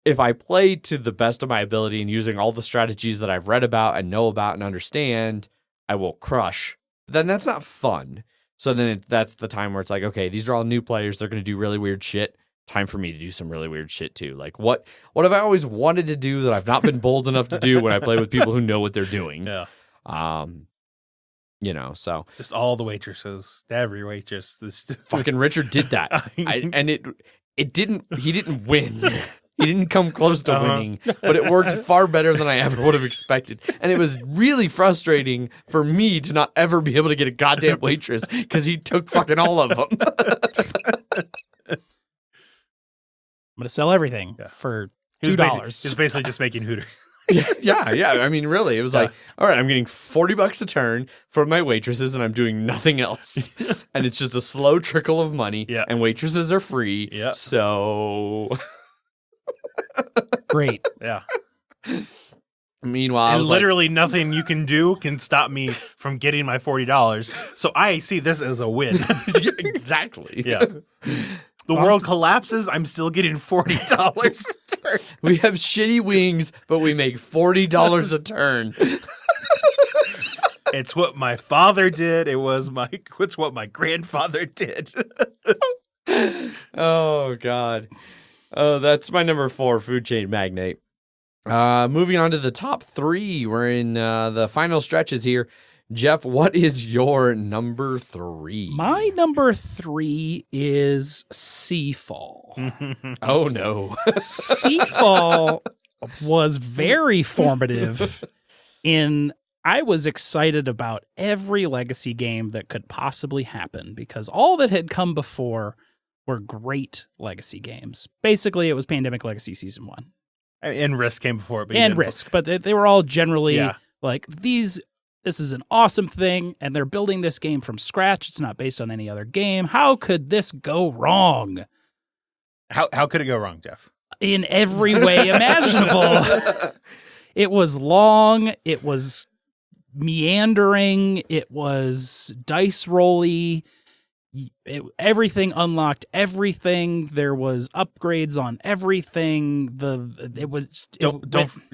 if I play to the best of my ability and using all the strategies that I've read about and know about and understand, I will crush. But then that's not fun. So then that's the time where it's like, okay, these are all new players. They're going to do really weird shit. Time for me to do some really weird shit too. Like, what have I always wanted to do that I've not been bold enough to do when I play with people who know what they're doing? Yeah. So just all the waitresses, every waitress. Fucking Richard did that. He didn't win. He didn't come close to winning, but it worked far better than I ever would have expected. And it was really frustrating for me to not ever be able to get a goddamn waitress because he took fucking all of them. I'm going to sell everything for $2. He's basically just making Hooters. Yeah. I mean, really, it was like, all right, I'm getting $40 a turn from my waitresses, and I'm doing nothing else. And it's just a slow trickle of money. Yeah. And waitresses are free. Yeah. So great. Yeah. Meanwhile, I And was literally nothing you can do can stop me from getting my $40. So I see this as a win. like, exactly. Yeah. The world collapses, I'm still getting $40 a turn. We have shitty wings, but we make $40 a turn. It's what my father did. It's what my grandfather did. Oh, God. Oh, that's my number 4, food chain magnate. Moving on to the top 3. We're in the final stretches here. Jeff, what is your number 3? My number 3 is Seafall. Oh, no. Seafall was very formative I was excited about every Legacy game that could possibly happen because all that had come before were great Legacy games. Basically, it was Pandemic Legacy Season 1. And Risk came before it. And Risk, but they were all generally Yeah. like, this is an awesome thing, and they're building this game from scratch. It's not based on any other game. How could this go wrong? How could it go wrong, Jeff? In every way imaginable. It was long, it was meandering, it was dice rolly. Everything unlocked everything. There was upgrades on everything.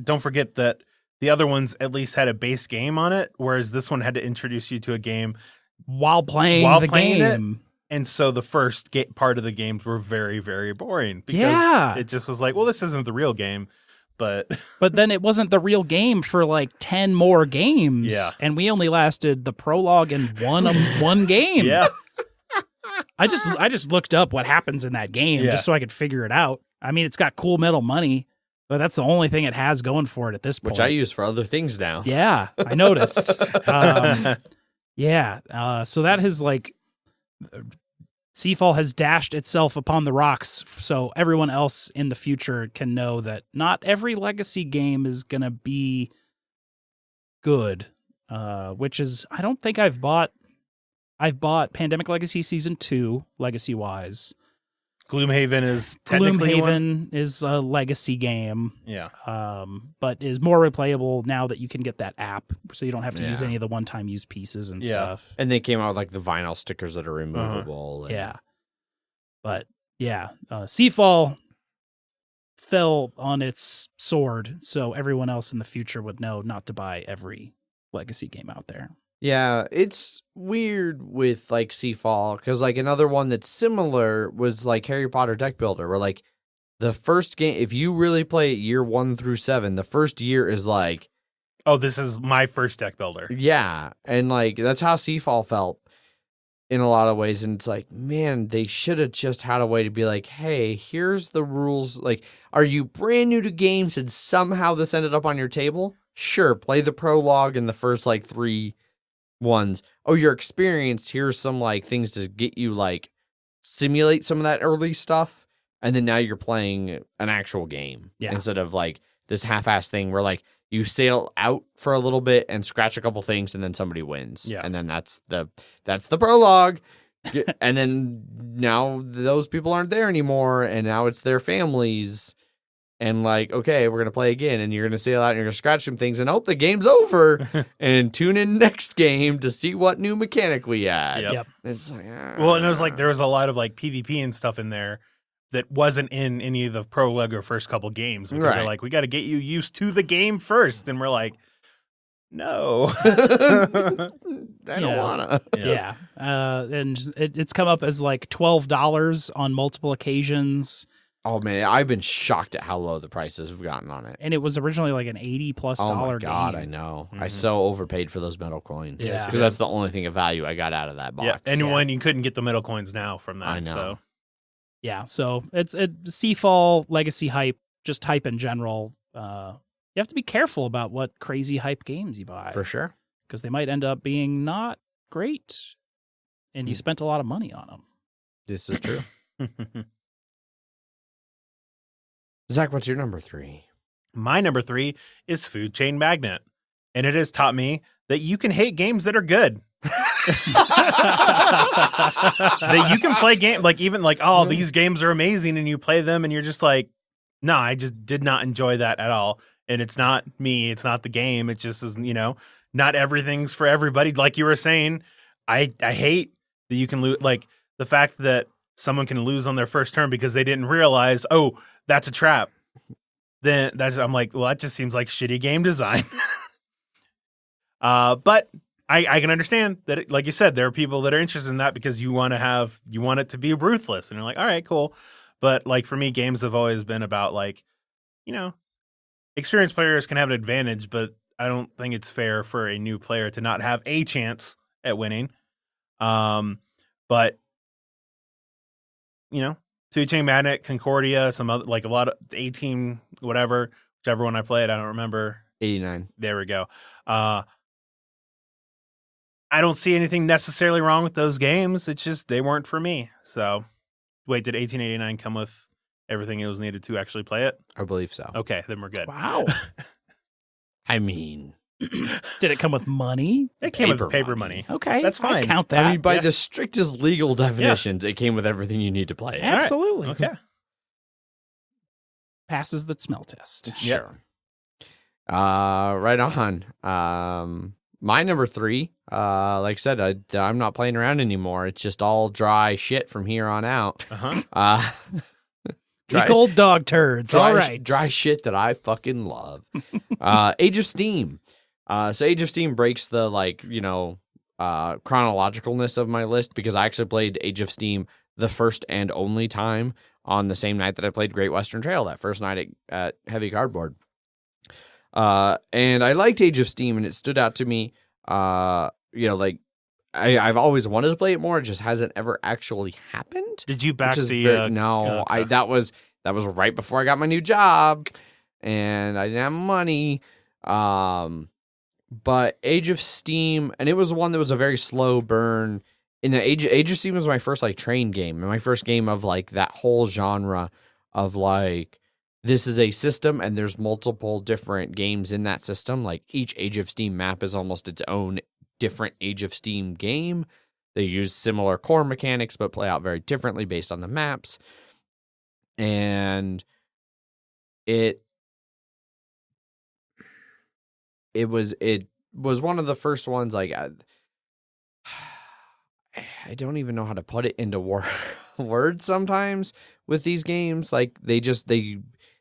Don't forget that the other ones at least had a base game on it, whereas this one had to introduce you to a game while playing the game. And so the first part of the games were very, very boring because it just was like, well, this isn't the real game. But then it wasn't the real game for like 10 more games. Yeah. And we only lasted the prologue and one game. Yeah. I just looked up what happens in that game just so I could figure it out. I mean, it's got cool metal money, but that's the only thing it has going for it at this point. Which I use for other things now. Yeah, I noticed. So that has like Seafall has dashed itself upon the rocks, so everyone else in the future can know that not every Legacy game is gonna be good. Which is, I don't think I've bought Pandemic Legacy Season 2 Legacy wise. Gloomhaven is technically Gloomhaven is a Legacy game. Yeah. But is more replayable now that you can get that app, so you don't have to use any of the one-time use pieces and stuff. And they came out with like the vinyl stickers that are removable. Yeah. But yeah, Seafall fell on its sword, so everyone else in the future would know not to buy every Legacy game out there. Yeah, it's weird with like Seafall because like another one that's similar was like Harry Potter Deck Builder, where like the first game, if you really play it year 1 through 7, the first year is like, oh, this is my first deck builder. Yeah, and like that's how Seafall felt in a lot of ways, and it's like, man, they should have just had a way to be like, hey, here's the rules. Like, are you brand new to games and somehow this ended up on your table? Sure, play the prologue in the first like 3 ones. Oh, you're experienced. Here's some like things to get you like simulate some of that early stuff, and then now you're playing an actual game instead of like this half-ass thing where like you sail out for a little bit and scratch a couple things, and then somebody wins. Yeah, and then that's the prologue. And then now those people aren't there anymore, and now it's their families. And like, okay, we're going to play again, and you're going to sail out and you're going to scratch some things and hope the game's over and tune in next game to see what new mechanic we add. Yep. It's like, well, and it was like, there was a lot of like PvP and stuff in there that wasn't in any of the prologue or first couple games because they're like, we got to get you used to the game first. And we're like, no, I don't want to. Yeah. And it's come up as like $12 on multiple occasions. Oh man, I've been shocked at how low the prices have gotten on it. And it was originally like an $80+ Oh my God, game. I know. Mm-hmm. I so overpaid for those metal coins. Yeah. Because that's the only thing of value I got out of that box. Yeah, and when you couldn't get the metal coins now from that. I know. So. Yeah, so it's Seafall Legacy hype, just hype in general. You have to be careful about what crazy hype games you buy. For sure. Because they might end up being not great, and you spent a lot of money on them. This is true. Zach, what's your number 3? My number 3 is Food Chain Magnet, and it has taught me that you can hate games that are good. That you can play games like even like, oh, these games are amazing, and you play them and you're just like, no, I just did not enjoy that at all. And it's not me, it's not the game. It just is, not everything's for everybody. Like you were saying, I hate that you can lose, like the fact that someone can lose on their first turn because they didn't realize, oh, that's a trap. Then I'm like, well, that just seems like shitty game design. But I can understand that, like you said, there are people that are interested in that because you want it to be ruthless, and you're like, all right, cool. But like for me, games have always been about like, experienced players can have an advantage, but I don't think it's fair for a new player to not have a chance at winning. But Two Chain Magnet, Concordia, some other, like a lot of 18, whatever, whichever one I played, I don't remember. 89. There we go. I don't see anything necessarily wrong with those games. It's just they weren't for me. So, wait, did 1889 come with everything it was needed to actually play it? I believe so. Okay, then we're good. Wow. I mean, Did it come with money? It came with Paper paper money. money. Okay. That's fine. I count that. I mean, by yeah. the strictest legal definitions, it came with everything you need to play it. Absolutely. Okay. Passes the smell test. Sure. Right on. My number 3, like I said, I'm not playing around anymore. It's just all dry shit from here on out. Uh-huh. Weak old dog turds. All right. Dry shit that I fucking love. Age of Steam. So Age of Steam breaks the chronologicalness of my list because I actually played Age of Steam the first and only time on the same night that I played Great Western Trail, that first night at Heavy Cardboard. And I liked Age of Steam, and it stood out to me. I've always wanted to play it more. It just hasn't ever actually happened. Did you back no? okay. That was right before I got my new job, and I didn't have money. But Age of Steam, and it was one that was a very slow burn. In the Age of Steam was my first train game, and my first game of that whole genre of this is a system, and there's multiple different games in that system. Like each Age of Steam map is almost its own different Age of Steam game. They use similar core mechanics, but play out very differently based on the maps. And it was one of the first ones. I don't even know how to put it into words sometimes with these games.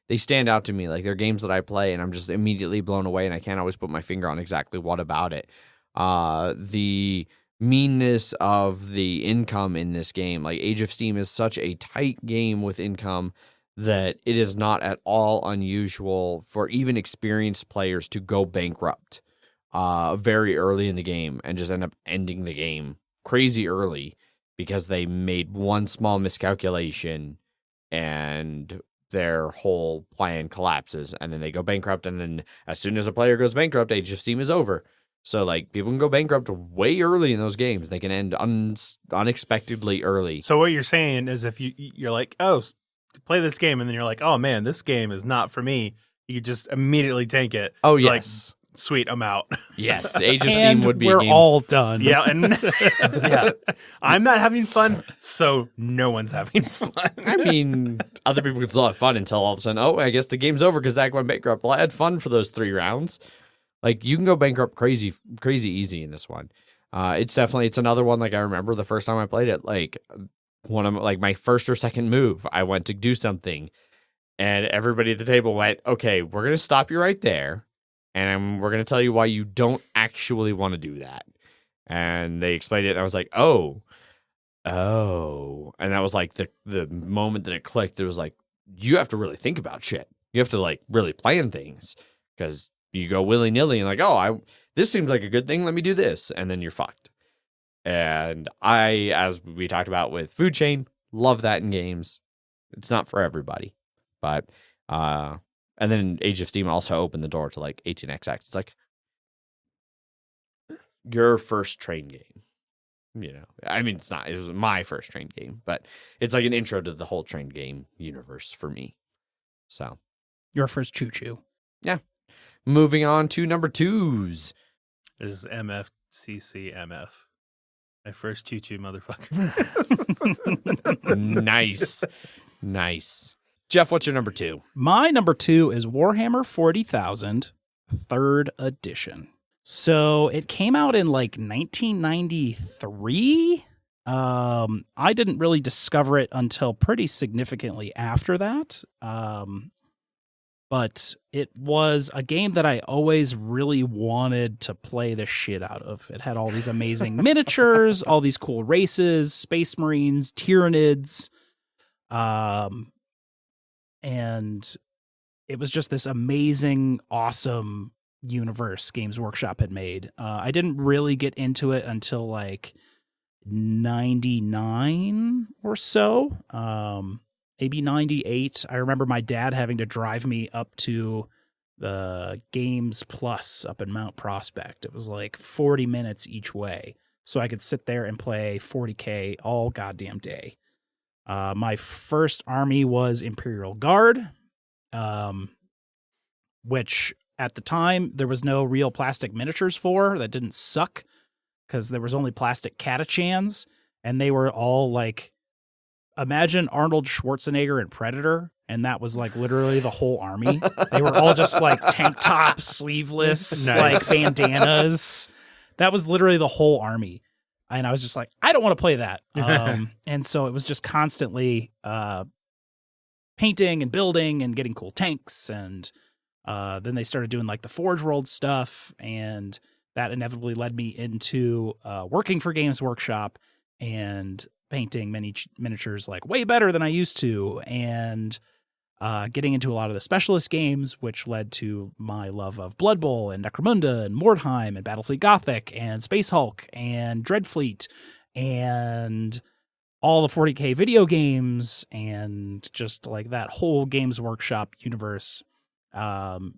They stand out to me. They're games that I play and I'm just immediately blown away, and I can't always put my finger on exactly what about it. The meanness of the income in this game. Age of Steam is such a tight game with income that it is not at all unusual for even experienced players to go bankrupt very early in the game and just end up ending the game crazy early because they made one small miscalculation and their whole plan collapses, and then they go bankrupt, and then as soon as a player goes bankrupt, Age of Steam is over. So people can go bankrupt way early in those games. They can end unexpectedly early. So what you're saying is if you're like, oh, play this game, and then you're like, oh man, this game is not for me, you just immediately tank it. Oh yes. Sweet, I'm out. Yes, Age of Steam would be we're a game. all done. Yeah, and I'm not having fun, so no one's having fun. I mean, other people can still have fun until all of a sudden, oh, I guess the game's over because Zach went bankrupt. Well, I had fun for those 3 rounds. You can go bankrupt crazy easy in this one. It's another one. I remember the first time I played it, one of my first or second move, I went to do something, and everybody at the table went, okay, we're going to stop you right there. And we're going to tell you why you don't actually want to do that. And they explained it, and I was like, oh. And that was the moment that it clicked. It was you have to really think about shit. You have to really plan things, because you go willy-nilly and this seems like a good thing. Let me do this. And then you're fucked. And I, as we talked about with Food Chain, love that in games. It's not for everybody. But, and then Age of Steam also opened the door to 18XX. It's your first train game. I mean, it's not. It was my first train game, but it's an intro to the whole train game universe for me. So, Your first choo-choo. Yeah. Moving on to number 2s. This is MFCCMF. My first choo-choo motherfucker. Nice. Jeff, what's your number 2? My number 2 is Warhammer 40,000, 3rd edition. So it came out in like 1993. I didn't really discover it until pretty significantly after that. But it was a game that I always really wanted to play the shit out of. It had all these amazing miniatures, all these cool races, Space Marines, Tyranids, and it was just this amazing, awesome universe Games Workshop had made. I didn't really get into it until like 99 or so. Maybe 98. I remember my dad having to drive me up to the Games Plus up in Mount Prospect. It was like 40 minutes each way. So I could sit there and play 40K all goddamn day. My first army was Imperial Guard, which at the time there was no real plastic miniatures for. That didn't suck because there was only plastic Catachans, and they were all like, imagine Arnold Schwarzenegger in Predator, and that was like literally the whole army. They were all just like tank tops, sleeveless, like bandanas. That was literally the whole army. And I was just like, I don't want to play that. And so it was just constantly painting and building and getting cool tanks. And then they started doing like the Forge World stuff. And that inevitably led me into working for Games Workshop and painting miniatures like way better than I used to, and getting into a lot of the specialist games, which led to my love of Blood Bowl and Necromunda and Mordheim and Battlefleet Gothic and Space Hulk and Dreadfleet and all the 40K video games and just like that whole Games Workshop universe. And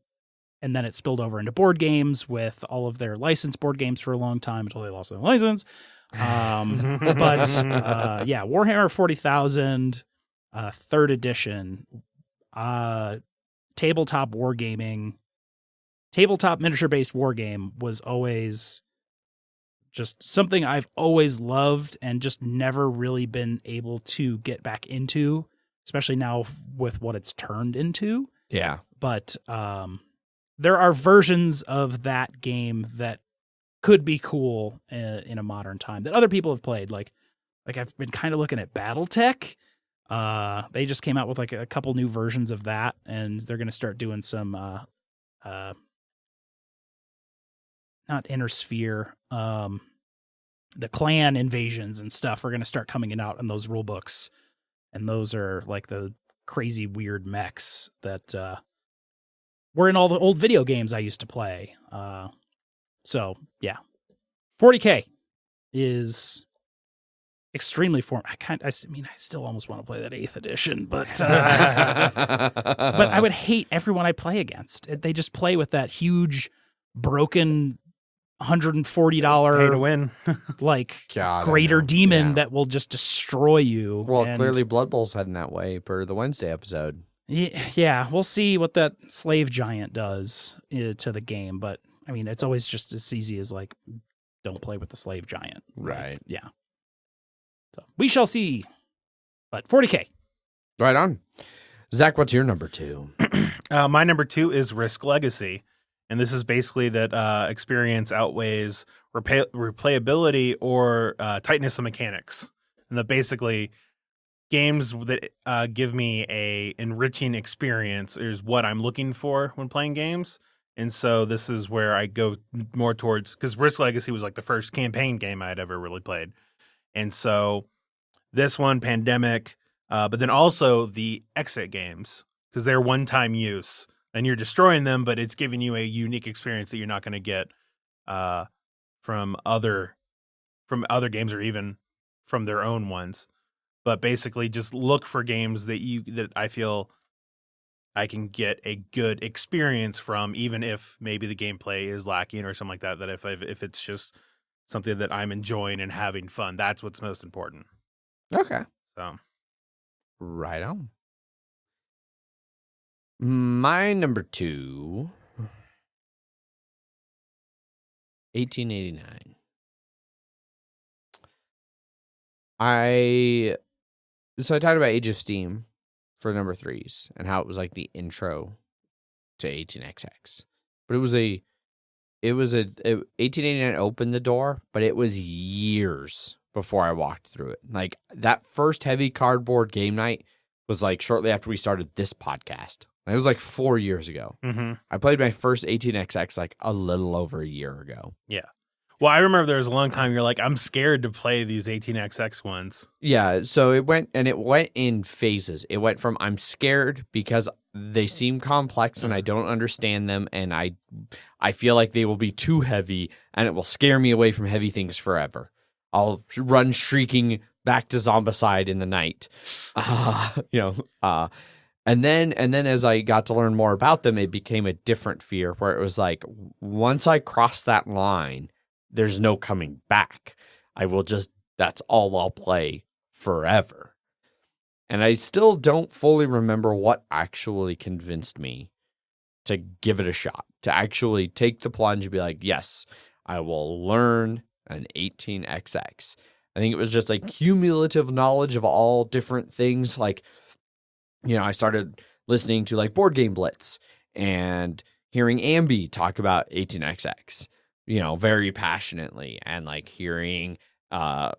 then it spilled over into board games with all of their licensed board games for a long time until they lost their license. Warhammer 40,000, 3rd edition, tabletop wargaming, tabletop miniature-based wargame was always just something I've always loved and just never really been able to get back into, especially now with what it's turned into. Yeah. But there are versions of that game that could be cool in a modern time that other people have played. Like I've been kind of looking at BattleTech. They just came out with like a couple new versions of that, and they're going to start doing some not Inner Sphere, the clan invasions and stuff are going to start coming out in those rule books, and those are like the crazy weird mechs that were in all the old video games I used to play. So yeah, 40K is extremely I still almost want to play that 8th edition, but but I would hate everyone I play against. They just play with that huge, broken $140 pay to win, like God, greater demon that will just destroy you. Well, clearly Blood Bowl's heading that way per the Wednesday episode. Yeah, we'll see what that slave giant does to the game, but I mean, it's always just as easy as like, don't play with the slave giant. Right. Yeah. So we shall see. But 40K. Right on. Zach, what's your number 2? My number 2 is Risk Legacy. And this is basically that experience outweighs replayability or tightness of mechanics. And that basically games that give me a enriching experience is what I'm looking for when playing games. And so this is where I go more towards, because Risk Legacy was like the first campaign game I had ever really played. And so this one, Pandemic, but then also the exit games, because they're one-time use. And you're destroying them, but it's giving you a unique experience that you're not going to get from other games or even from their own ones. But basically just look for games that I feel I can get a good experience from, even if maybe the gameplay is lacking or something like that. That if it's just something that I'm enjoying and having fun, that's what's most important. Okay. So, right on. My number 2, 1889. I talked about Age of Steam for number 3s and how it was like the intro to 18XX. But it was 1889 opened the door, but it was years before I walked through it. Like that first heavy cardboard game night was like shortly after we started this podcast. It was like 4 years ago. Mm-hmm. I played my first 18XX like a little over a year ago. Yeah. Well, I remember there was a long time you're like, I'm scared to play these 18XX ones. Yeah, so it went in phases. It went from I'm scared because they seem complex and I don't understand them, and I feel like they will be too heavy and it will scare me away from heavy things forever. I'll run shrieking back to Zombicide in the night. And then as I got to learn more about them, it became a different fear where it was like, once I cross that line, there's no coming back. That's all I'll play forever. And I still don't fully remember what actually convinced me to give it a shot, to actually take the plunge and be like, yes, I will learn an 18XX. I think it was just like cumulative knowledge of all different things. Like, I started listening to like Board Game Blitz and hearing Ambi talk about 18XX. Very passionately, and like hearing, a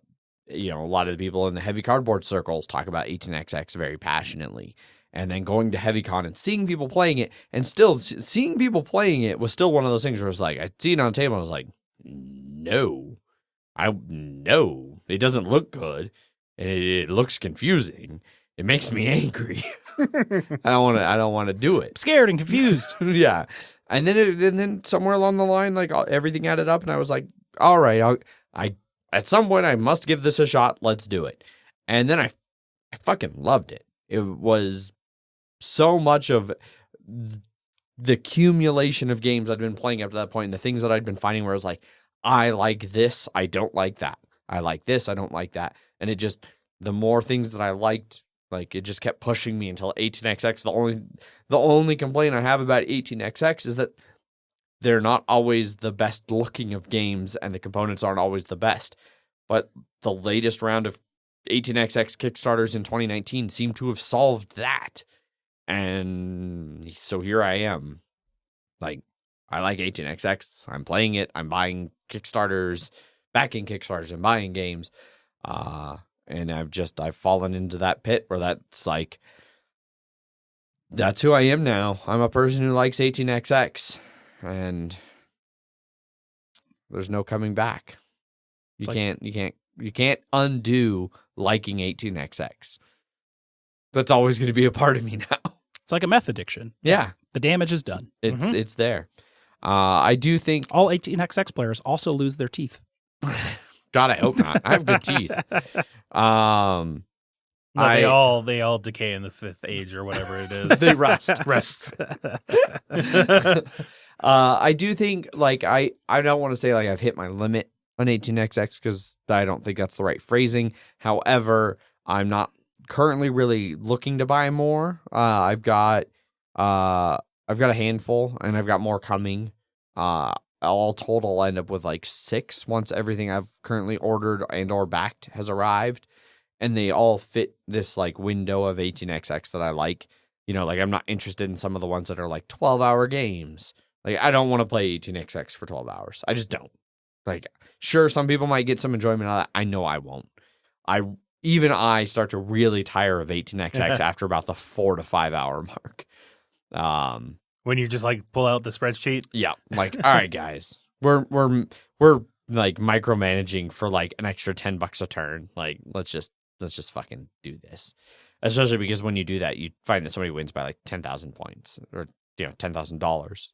lot of the people in the heavy cardboard circles talk about 18XX very passionately, and then going to HeavyCon and seeing people playing it, and still seeing people playing it was still one of those things where it's like, I'd see it on the table and I was like, no, it doesn't look good, and it looks confusing. It makes me angry. I don't want to do it. Scared and confused. Yeah. And then somewhere along the line, like everything added up, and I was like, all right, I at some point I must give this a shot. Let's do it. And then I fucking loved it. It was so much of the accumulation of games I'd been playing up to that point, and the things that I'd been finding where I was like, I like this, I don't like that. I like this, I don't like that. And it just, the more things that I liked, like it just kept pushing me until 18XX. The only complaint I have about 18XX is that they're not always the best looking of games, and the components aren't always the best. But the latest round of 18XX Kickstarters in 2019 seem to have solved that. And so here I am. Like, I like 18XX. I'm playing it. I'm buying Kickstarters, backing Kickstarters, and buying games. And I've fallen into that pit where that's like, that's who I am now. I'm a person who likes 18XX, and there's no coming back. You can't undo liking 18XX. That's always going to be a part of me now. It's like a meth addiction. Yeah. The damage is done. It's there. I do think all 18XX players also lose their teeth. God, I hope not. I have good teeth. No, they all decay in the fifth age or whatever it is. They rust. I do think, like, I don't want to say like I've hit my limit on 18XX because I don't think that's the right phrasing. However, I'm not currently really looking to buy more. I've got a handful, and I've got more coming. All total, I'll end up with like 6 once everything I've currently ordered and or backed has arrived, and they all fit this like window of 18XX that I like. Like I'm not interested in some of the ones that are like 12-hour games. Like I don't want to play 18XX for 12 hours. I just don't. Like, sure, some people might get some enjoyment out of that. I know I won't. I start to really tire of 18XX after about the 4 to 5 hour mark. When you just like pull out the spreadsheet. Yeah. Like, all right, guys, we're like micromanaging for like an extra $10 a turn. Like, let's just fucking do this. Especially because when you do that, you find that somebody wins by like 10,000 points or, $10,000. It's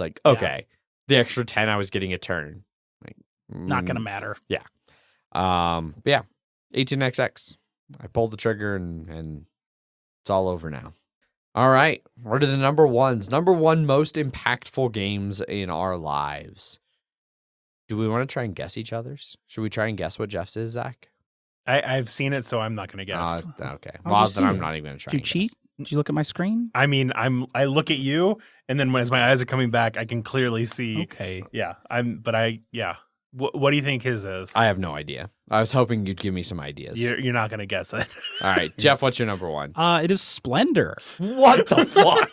like, okay, the extra 10 I was getting a turn. Like, not going to matter. Yeah. But yeah, 18XX. I pulled the trigger and it's all over now. All right. What are the number ones? Number one most impactful games in our lives. Do we want to try and guess each other's? Should we try and guess what Jeff's is, Zach? I've seen it, so I'm not going to guess. Okay. Well, then I'm not even going to try. Did you cheat? Did you look at my screen? I mean, I look at you, and then as my eyes are coming back, I can clearly see. Okay. Yeah. What do you think his is? I have no idea. I was hoping you'd give me some ideas. You're not gonna guess it. All right, Jeff, what's your number one? It is Splendor. What the fuck?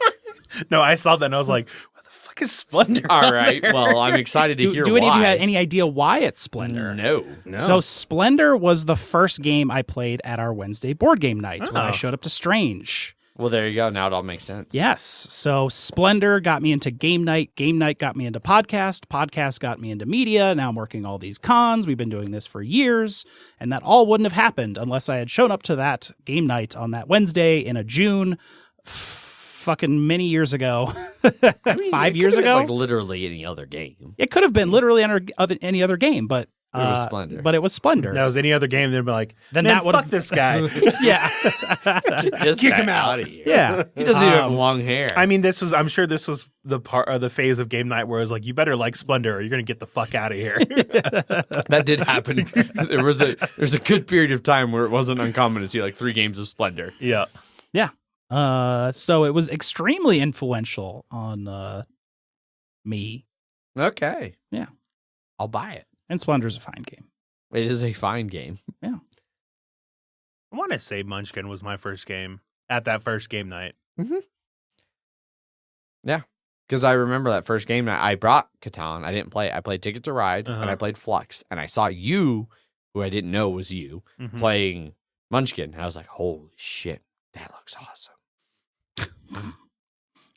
No, I saw that and I was like, what the fuck is Splendor? All right, well, I'm excited to hear Do why. any of you have any idea why it's Splendor? No. So Splendor was the first game I played at our Wednesday board game night when I Oh. showed up to Strange. Well, there you go. Now it all makes sense. Yes. So Splendor got me into game night. Game night got me into podcast. Podcast got me into media. Now I'm working all these cons. We've been doing this for years. And that all wouldn't have happened unless I had shown up to that game night on that Wednesday in a June fucking many years ago. I mean, 5 it years could've been, ago. like literally any other game. It could have been literally any other game, but It was Splendor. But it was Splendor. That was any other game, they'd be like, Then man, that would've- fuck this guy. Yeah. Just Kick get him out. of here. Yeah. He doesn't even have long hair. I mean, I'm sure this was the part of the phase of game night where it was like, you better like Splendor or you're going to get the fuck out of here. that did happen. There's a good period of time where it wasn't uncommon to see like 3 games of Splendor. Yeah. So it was extremely influential on me. Okay. Yeah. I'll buy it. And Splendor's a fine game. It is a fine game. I want to say Munchkin was my first game at that first game night. Because I remember that first game night, I brought Catan. I didn't play it. I played Ticket to Ride, and I played Flux. And I saw you, who I didn't know was you, playing Munchkin. And I was like, holy shit, that looks awesome.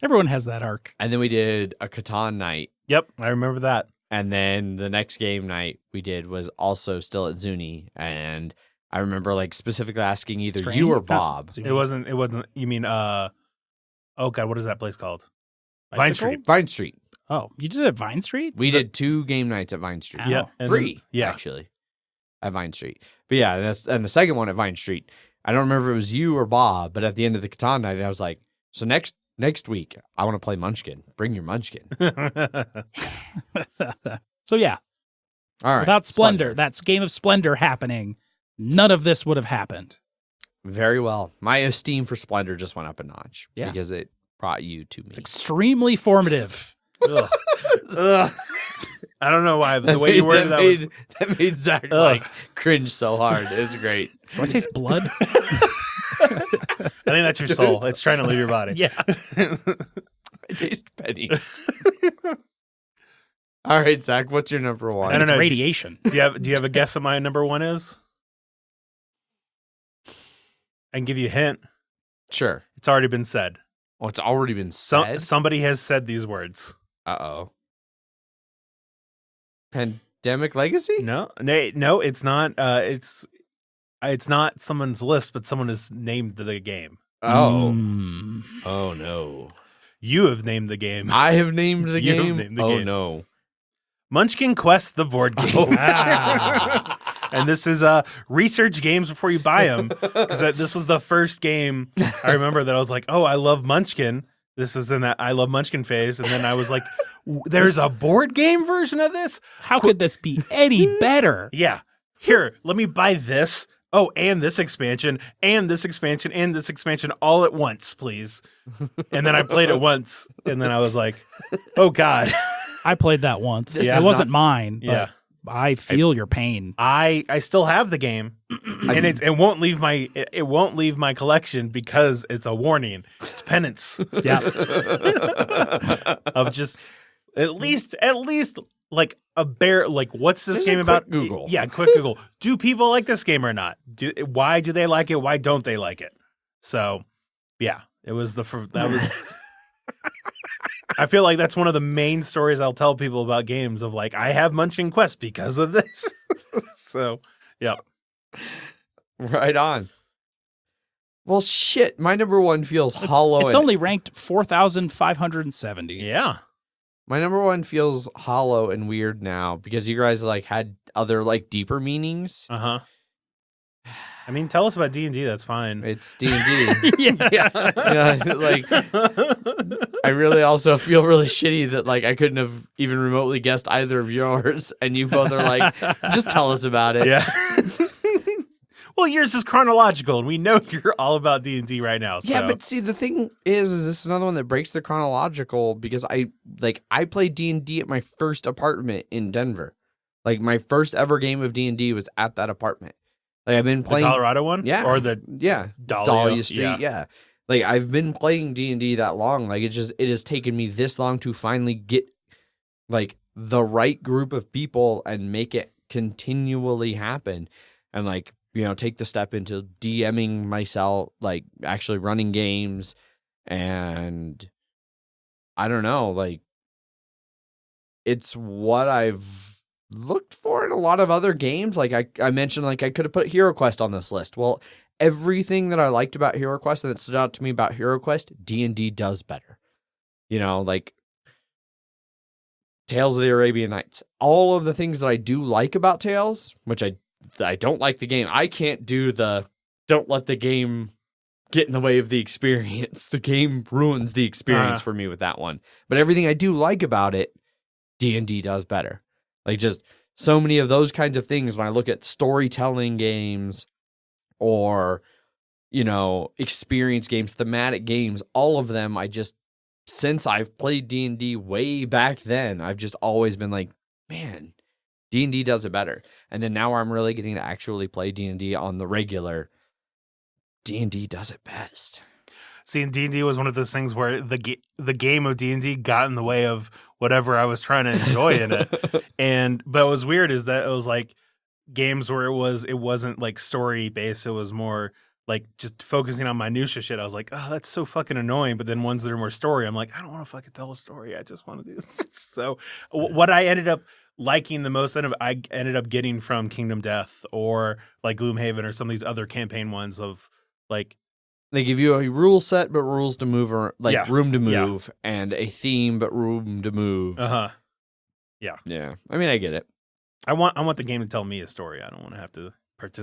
Everyone has that arc. And then we did a Catan night. Yep, I remember that. And then the next game night we did was also still at Zuni. And I remember like specifically asking either Strange? you or Not Bob. Zuni. It wasn't, you mean, oh God, what is that place called? Vine Bicycle? Street. Vine Street. Oh, you did it at Vine Street? We did 2 game nights at Vine Street. Ow. Yeah. and 3, then- yeah. actually, at Vine Street. But yeah, and the second one at Vine Street. I don't remember if it was you or Bob, but at the end of the Catan night, I was like, so next week, I want to play Munchkin. Bring your Munchkin. So yeah, All right. without Splendor, that's Game of Splendor happening, none of this would have happened. Very well. My esteem for Splendor just went up a notch Yeah. because it brought you to me. It's extremely formative. Ugh. Ugh. I don't know why, but the way you worded that was... that made Zach like cringe so hard. It was great. Do I taste blood? I think that's your soul. It's trying to leave your body. Yeah. I taste pennies. All right, Zach, what's your number one? I don't It's know. radiation. Do you have a guess what my number one is? I can give you a hint. Sure. It's already been said. Oh, it's already been said. Somebody has said these words. Uh-oh. Pandemic Legacy? No, it's not. It's not someone's list, but someone has named the game. Oh. Mm. Oh, no. You have named the game. I have named the You've game? named the Oh, game. no. Munchkin Quest, the board game. Oh. And this is research games before you buy them. Because this was the first game I remember that I was like, oh, I love Munchkin. This is in that I love Munchkin phase. And then I was like, there's a board game version of this? How could this be any better? Yeah. Here, let me buy this. Oh, and this expansion, and this expansion, and this expansion all at once, please. And then I played it once, and then I was like, oh, God. I played that once. Yeah. It wasn't mine, but Yeah. I feel your pain. I still have the game, and it won't leave my collection because it's a warning. It's penance Yeah. of just at least like a bear. Like, what's this Just game a about? quick Google. Yeah, quick Google. Do people like this game or not? Why do they like it? Why don't they like it? So, yeah, it was that was. I feel like that's one of the main stories I'll tell people about games of like, I have Munchkin Quest because of this. So, yeah. Right on. Well, shit. My number one feels hollow. It's and- only ranked 4,570. Yeah. My number one feels hollow and weird now because you guys like had other like deeper meanings. Uh-huh. I mean, tell us about D&D. That's fine. It's D&D. Yeah. Yeah, like I really also feel really shitty that like I couldn't have even remotely guessed either of yours, and you both are like, just tell us about it. Yeah. Well, yours is chronological, and we know you're all about D&D right now. So. Yeah, but see, the thing is this is another one that breaks the chronological because I played D&D at my first apartment in Denver. Like my first ever game of D&D was at that apartment. Like I've been playing the Colorado one, Yeah. or the Dahlia Street, yeah. Like I've been playing D&D that long. Like it has taken me this long to finally get like the right group of people and make it continually happen. And like, you know, take the step into DMing myself, like actually running games. And I don't know, like it's what I've looked for in a lot of other games. Like I mentioned, like I could have put Hero Quest on this list. Well, everything that I liked about Hero Quest and that stood out to me about Hero Quest, D&D does better. You know, like Tales of the Arabian Nights. All of the things that I do like about Tales, which I don't like the game. I can't do don't let the game get in the way of the experience. The game ruins the experience for me with that one. But everything I do like about it, D&D does better. Like just so many of those kinds of things when I look at storytelling games or, you know, experience games, thematic games, all of them, since I've played D&D way back then, I've just always been like, man, D&D does it better. And then now I'm really getting to actually play D&D on the regular. D&D does it best. See, and D&D was one of those things where the game of D&D got in the way of whatever I was trying to enjoy in it. But what was weird is that it was like games where it wasn't like story based. It was more like just focusing on minutia shit. I was like, oh, that's so fucking annoying. But then ones that are more story, I'm like, I don't want to fucking tell a story. I just want to do this. So what I ended up liking the most, I ended up getting from Kingdom Death or like Gloomhaven or some of these other campaign ones of like, they give you a rule set, but rules to move, or like room to move, yeah. and a theme, but room to move. Yeah. Yeah. I mean, I get it. I want the game to tell me a story. I don't want to have to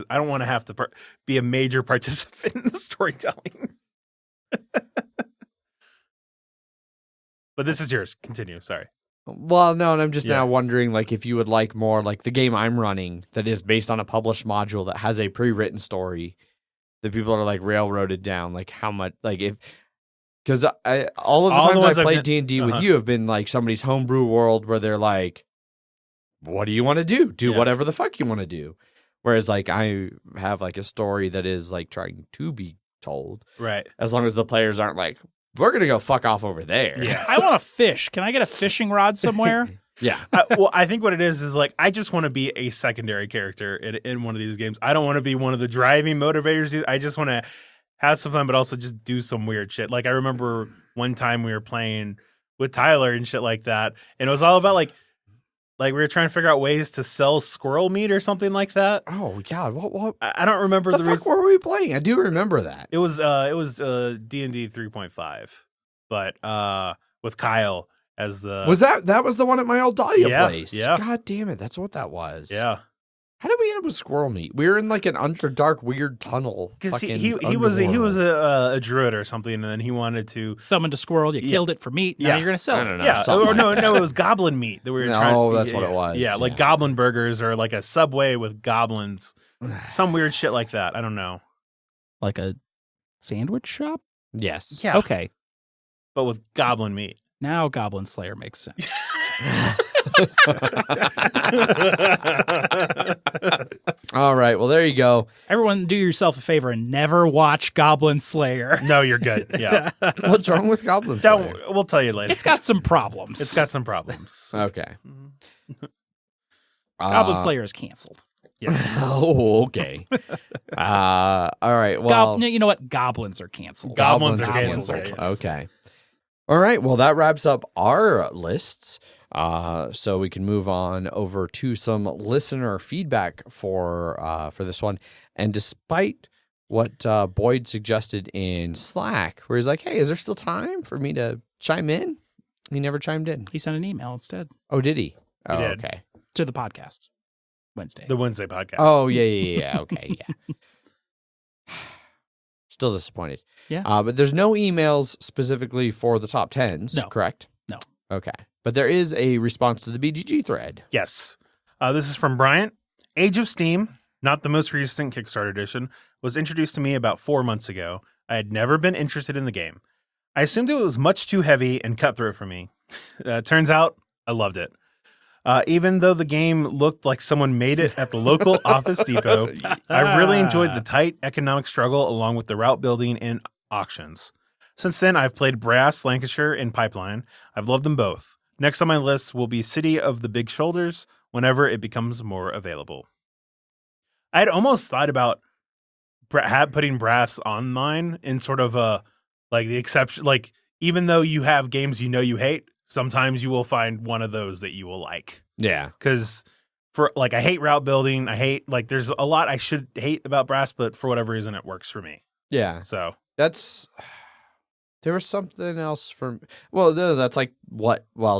I don't want to have to be a major participant in the storytelling. But this is yours. Continue. Sorry. Well, no, and I'm just now wondering, like, if you would like more, like the game I'm running that is based on a published module that has a pre-written story that people are like railroaded down, like how much, like if, because all of the times I played D&D with you have been like somebody's homebrew world where they're like, what do you want to do? Do whatever the fuck you want to do. Whereas like I have like a story that is like trying to be told. Right. As long as the players aren't like, we're going to go fuck off over there. Yeah. I want to fish. Can I get a fishing rod somewhere? Yeah. Well, I think what it is like, I just want to be a secondary character in one of these games. I don't want to be one of the driving motivators. I just want to have some fun, but also just do some weird shit. Like I remember one time we were playing with Tyler and shit like that. And it was all about like we were trying to figure out ways to sell squirrel meat or something like that. Oh God. What? I don't remember the fuck were we playing? I do remember that. It was D&D 3.5, but with Kyle as the that was the one at my old Dahlia place. Yeah. God damn it, that's what that was. Yeah. How did we end up with squirrel meat? We were in like an underdark weird tunnel. Because he was a druid or something, and then he wanted to summoned a squirrel. You killed it for meat. Now you're gonna sell it. I don't know. Yeah. No, it was goblin meat that we were trying. Oh, that's what it was. Yeah, like goblin burgers or like a Subway with goblins, some weird shit like that. I don't know. Like a sandwich shop? Yes. Yeah. Okay. But with goblin meat. Now Goblin Slayer makes sense. All right. Well, there you go. Everyone, do yourself a favor and never watch Goblin Slayer. No, you're good. Yeah. What's wrong with Goblin Slayer? We'll tell you later. It's got some problems. It's got some problems. Okay. Goblin Slayer is canceled. Yes. Oh, okay. All right. Well, you know what? Goblins are canceled. Goblins are canceled. Okay. All right. Well, that wraps up our lists. So we can move on over to some listener feedback for this one. And despite what Boyd suggested in Slack, where he's like, "Hey, is there still time for me to chime in?" He never chimed in. He sent an email instead. Oh, did he? He did. Okay. To the podcast. Wednesday. The Wednesday podcast. Oh, yeah. Okay, yeah. Still disappointed. Yeah. But there's no emails specifically for the top 10s, No. correct? No. Okay. But there is a response to the BGG thread. Yes. This is from Bryant. Age of Steam, not the most recent Kickstarter edition, was introduced to me about 4 months ago. I had never been interested in the game. I assumed it was much too heavy and cutthroat for me. Turns out, I loved it. Even though the game looked like someone made it at the local Office Depot, I really enjoyed the tight economic struggle along with the route building and auctions. Since then, I've played Brass, Lancashire, and Pipeline. I've loved them both. Next on my list will be City of the Big Shoulders whenever it becomes more available. I had almost thought about putting Brass on mine in sort of a, like the exception, like even though you have games you hate, sometimes you will find one of those that you will like. Yeah. Because for like, I hate route building. I hate, like, there's a lot I should hate about Brass, but for whatever reason, it works for me. Yeah. So there was something else well, no, that's like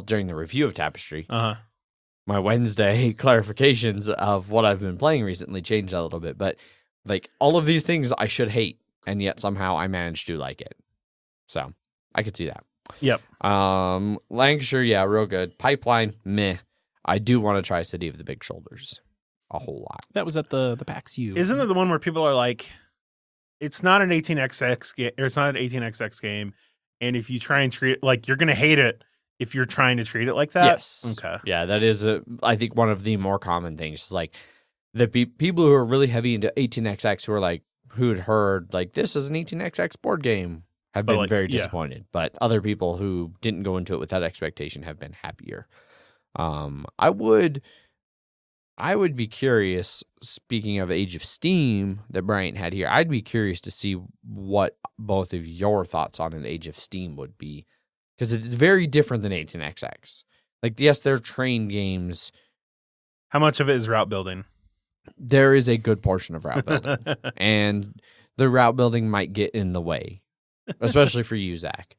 during the review of Tapestry, my Wednesday clarifications of what I've been playing recently changed a little bit, but like all of these things I should hate, and yet somehow I managed to like it. So I could see that. Yep. Lancashire, yeah, real good. Pipeline, meh. I do want to try City of the Big Shoulders a whole lot. That was at the PAX U. Isn't it the one where people are like, it's not an 18xx game, or it's not an 18xx game, and if you try and treat it like, you're going to hate it if you're trying to treat it like that? Yes. Okay. Yeah, that is, I think, one of the more common things. Like, the people who are really heavy into 18xx who are like, who'd heard, like, this is an 18xx board game, have been very disappointed. But other people who didn't go into it with that expectation have been happier. I would be curious, speaking of Age of Steam that Bryant had here, I'd be curious to see what both of your thoughts on an Age of Steam would be. Because it's very different than 18xx. Like, yes, they're train games. How much of it is route building? There is a good portion of route building. And the route building might get in the way, especially for you, Zach.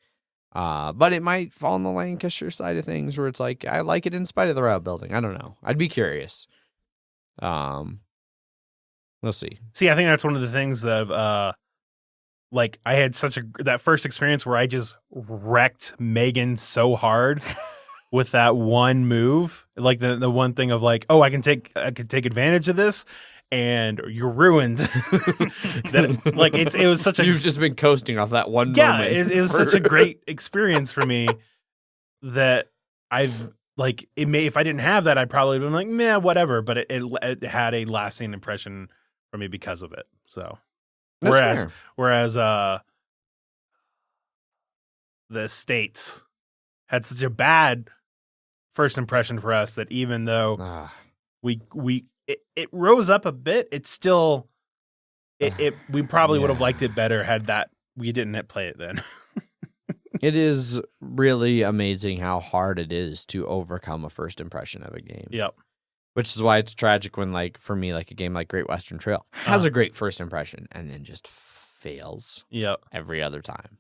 But it might fall on the Lancashire side of things where it's like, I like it in spite of the route building. I don't know. I'd be curious. We'll see. See, I think that's one of the things that, like, I had that first experience where I just wrecked Megan so hard with that one move. Like the one thing of like, oh, I could take advantage of this, and you're ruined. That, like, it was such a, you've just been coasting off that one moment. It was such a great experience for me that I've, like, if I didn't have that, I'd probably been like, meh, whatever. But it had a lasting impression for me because of it. So, That's whereas the States had such a bad first impression for us that even though it rose up a bit, it's still we probably would have liked it better had that we didn't play it then. It is really amazing how hard it is to overcome a first impression of a game. Yep. Which is why it's tragic when, like, for me, like a game like Great Western Trail has a great first impression and then just fails every other time.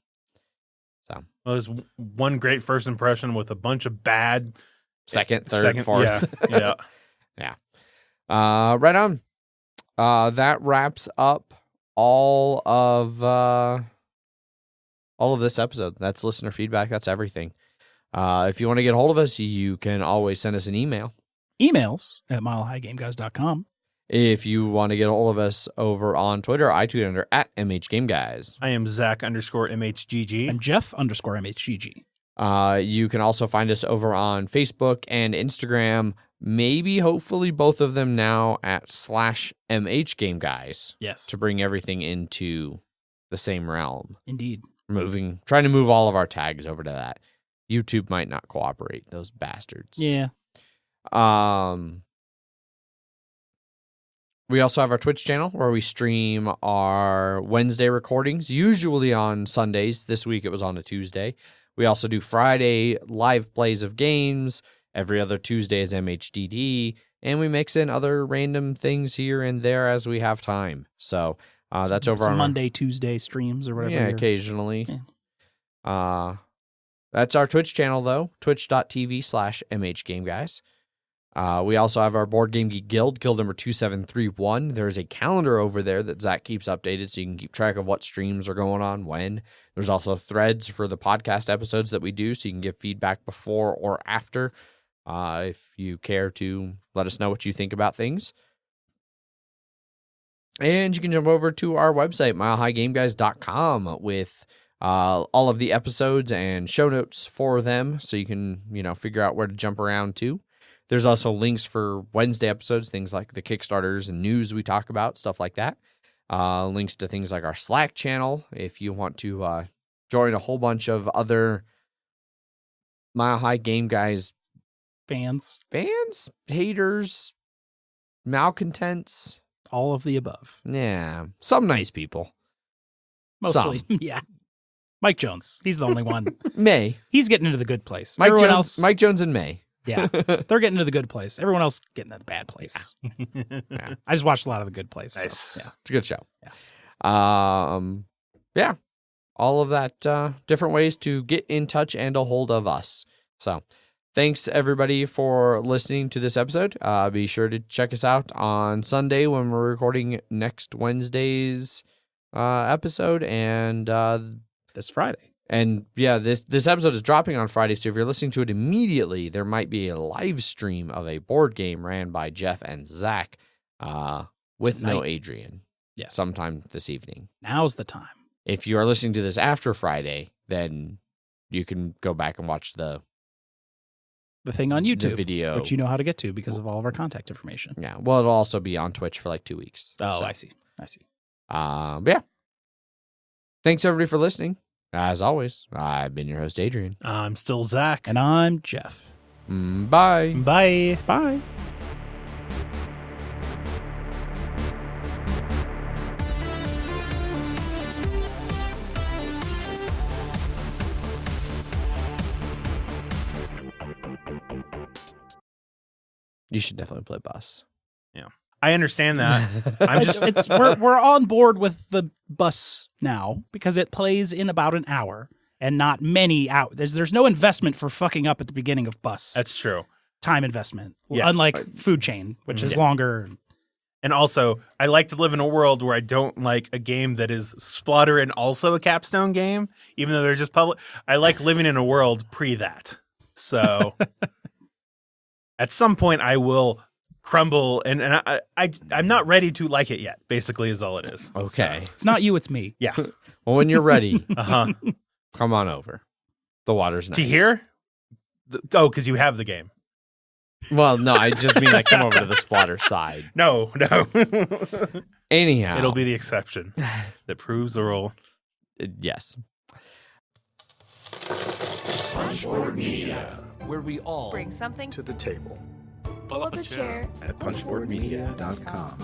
So it was one great first impression with a bunch of bad second, third, fourth. Yeah. Yeah. Right on. That wraps up all of this episode. That's listener feedback. That's everything. If you want to get a hold of us, you can always send us an email. Emails at milehighgameguys.com. If you want to get a hold of us over on Twitter, I tweet under @MHGameGuys. I am Zach_MHGG. I'm Jeff_MHGG. You can also find us over on Facebook and Instagram, maybe, hopefully, both of them now at /MHGameGuys. Yes. To bring everything into the same realm. Indeed. Trying to move all of our tags over to that. YouTube might not cooperate, those bastards. Yeah. We also have our Twitch channel where we stream our Wednesday recordings, usually on Sundays. This week it was on a Tuesday. We also do Friday live plays of games. Every other Tuesday is MHDD. And we mix in other random things here and there as we have time. So that's over on Monday, Tuesday streams or whatever. Yeah, occasionally. Yeah. That's our Twitch channel, though. Twitch.tv/MHGameGuys. We also have our Board Game Geek Guild number 2731. There's a calendar over there that Zach keeps updated so you can keep track of what streams are going on when. There's also threads for the podcast episodes that we do so you can give feedback before or after if you care to let us know what you think about things. And you can jump over to our website, milehighgameguys.com, with all of the episodes and show notes for them so you can, figure out where to jump around to. There's also links for Wednesday episodes, things like the Kickstarters and news we talk about, stuff like that. Links to things like our Slack channel if you want to join a whole bunch of other Mile High Game Guys Fans, haters, malcontents. all of the above. Yeah, some nice people. Mostly, Some. yeah. Mike Jones, he's the only one. May. He's getting into the good place. Mike Everyone Jones, else, Mike Jones and May. yeah, they're getting into the good place. Everyone else getting to the bad place. Yeah. I just watched a lot of the good place. Nice. So, yeah. It's a good show. Yeah. Yeah. All of that, different ways to get in touch and a hold of us. So thanks everybody for listening to this episode. Be sure to check us out on Sunday when we're recording next Wednesday's episode, and This Friday. and yeah, this episode is dropping on Friday, so if you're listening to it immediately, there might be a live stream of a board game ran by Jeff and Zach with no Tonight. Adrian Yes. sometime this evening. Now's the time. If you are listening to this after Friday, then you can go back and watch the The thing on YouTube, video. which you know how to get to because of all of our contact information. Yeah, well, it'll also be on Twitch for like 2 weeks. Oh, So, I see. I see. but yeah. Thanks everybody for listening. As always, I've been your host, Adrian. I'm still Zach. And I'm Jeff. Bye. Bye. Bye. You should definitely play Bus. I understand that. I'm just we're on board with the bus now because it plays in about an hour and not many hours. There's no investment for fucking up at the beginning of bus. that's true. time investment, Yeah. unlike Food Chain, which is Yeah. longer. And also, I like to live in a world where I don't like a game that is Splotter and also a capstone game, even though they're just public. I like living in a world pre that. So at some point I will crumble, and I'm not ready to like it yet, basically is all it is. Okay. It's not you, it's me. Yeah. Well, when you're ready, Uh-huh. come on over. The water's nice. To here? Oh, because you have the game. Well, no, I just mean I come over to the Splotter side. No. Anyhow. It'll be the exception that proves the rule. Yes. Punchboard Media, where we all Bring something to the table. pull up a chair. At punchboardmedia.com.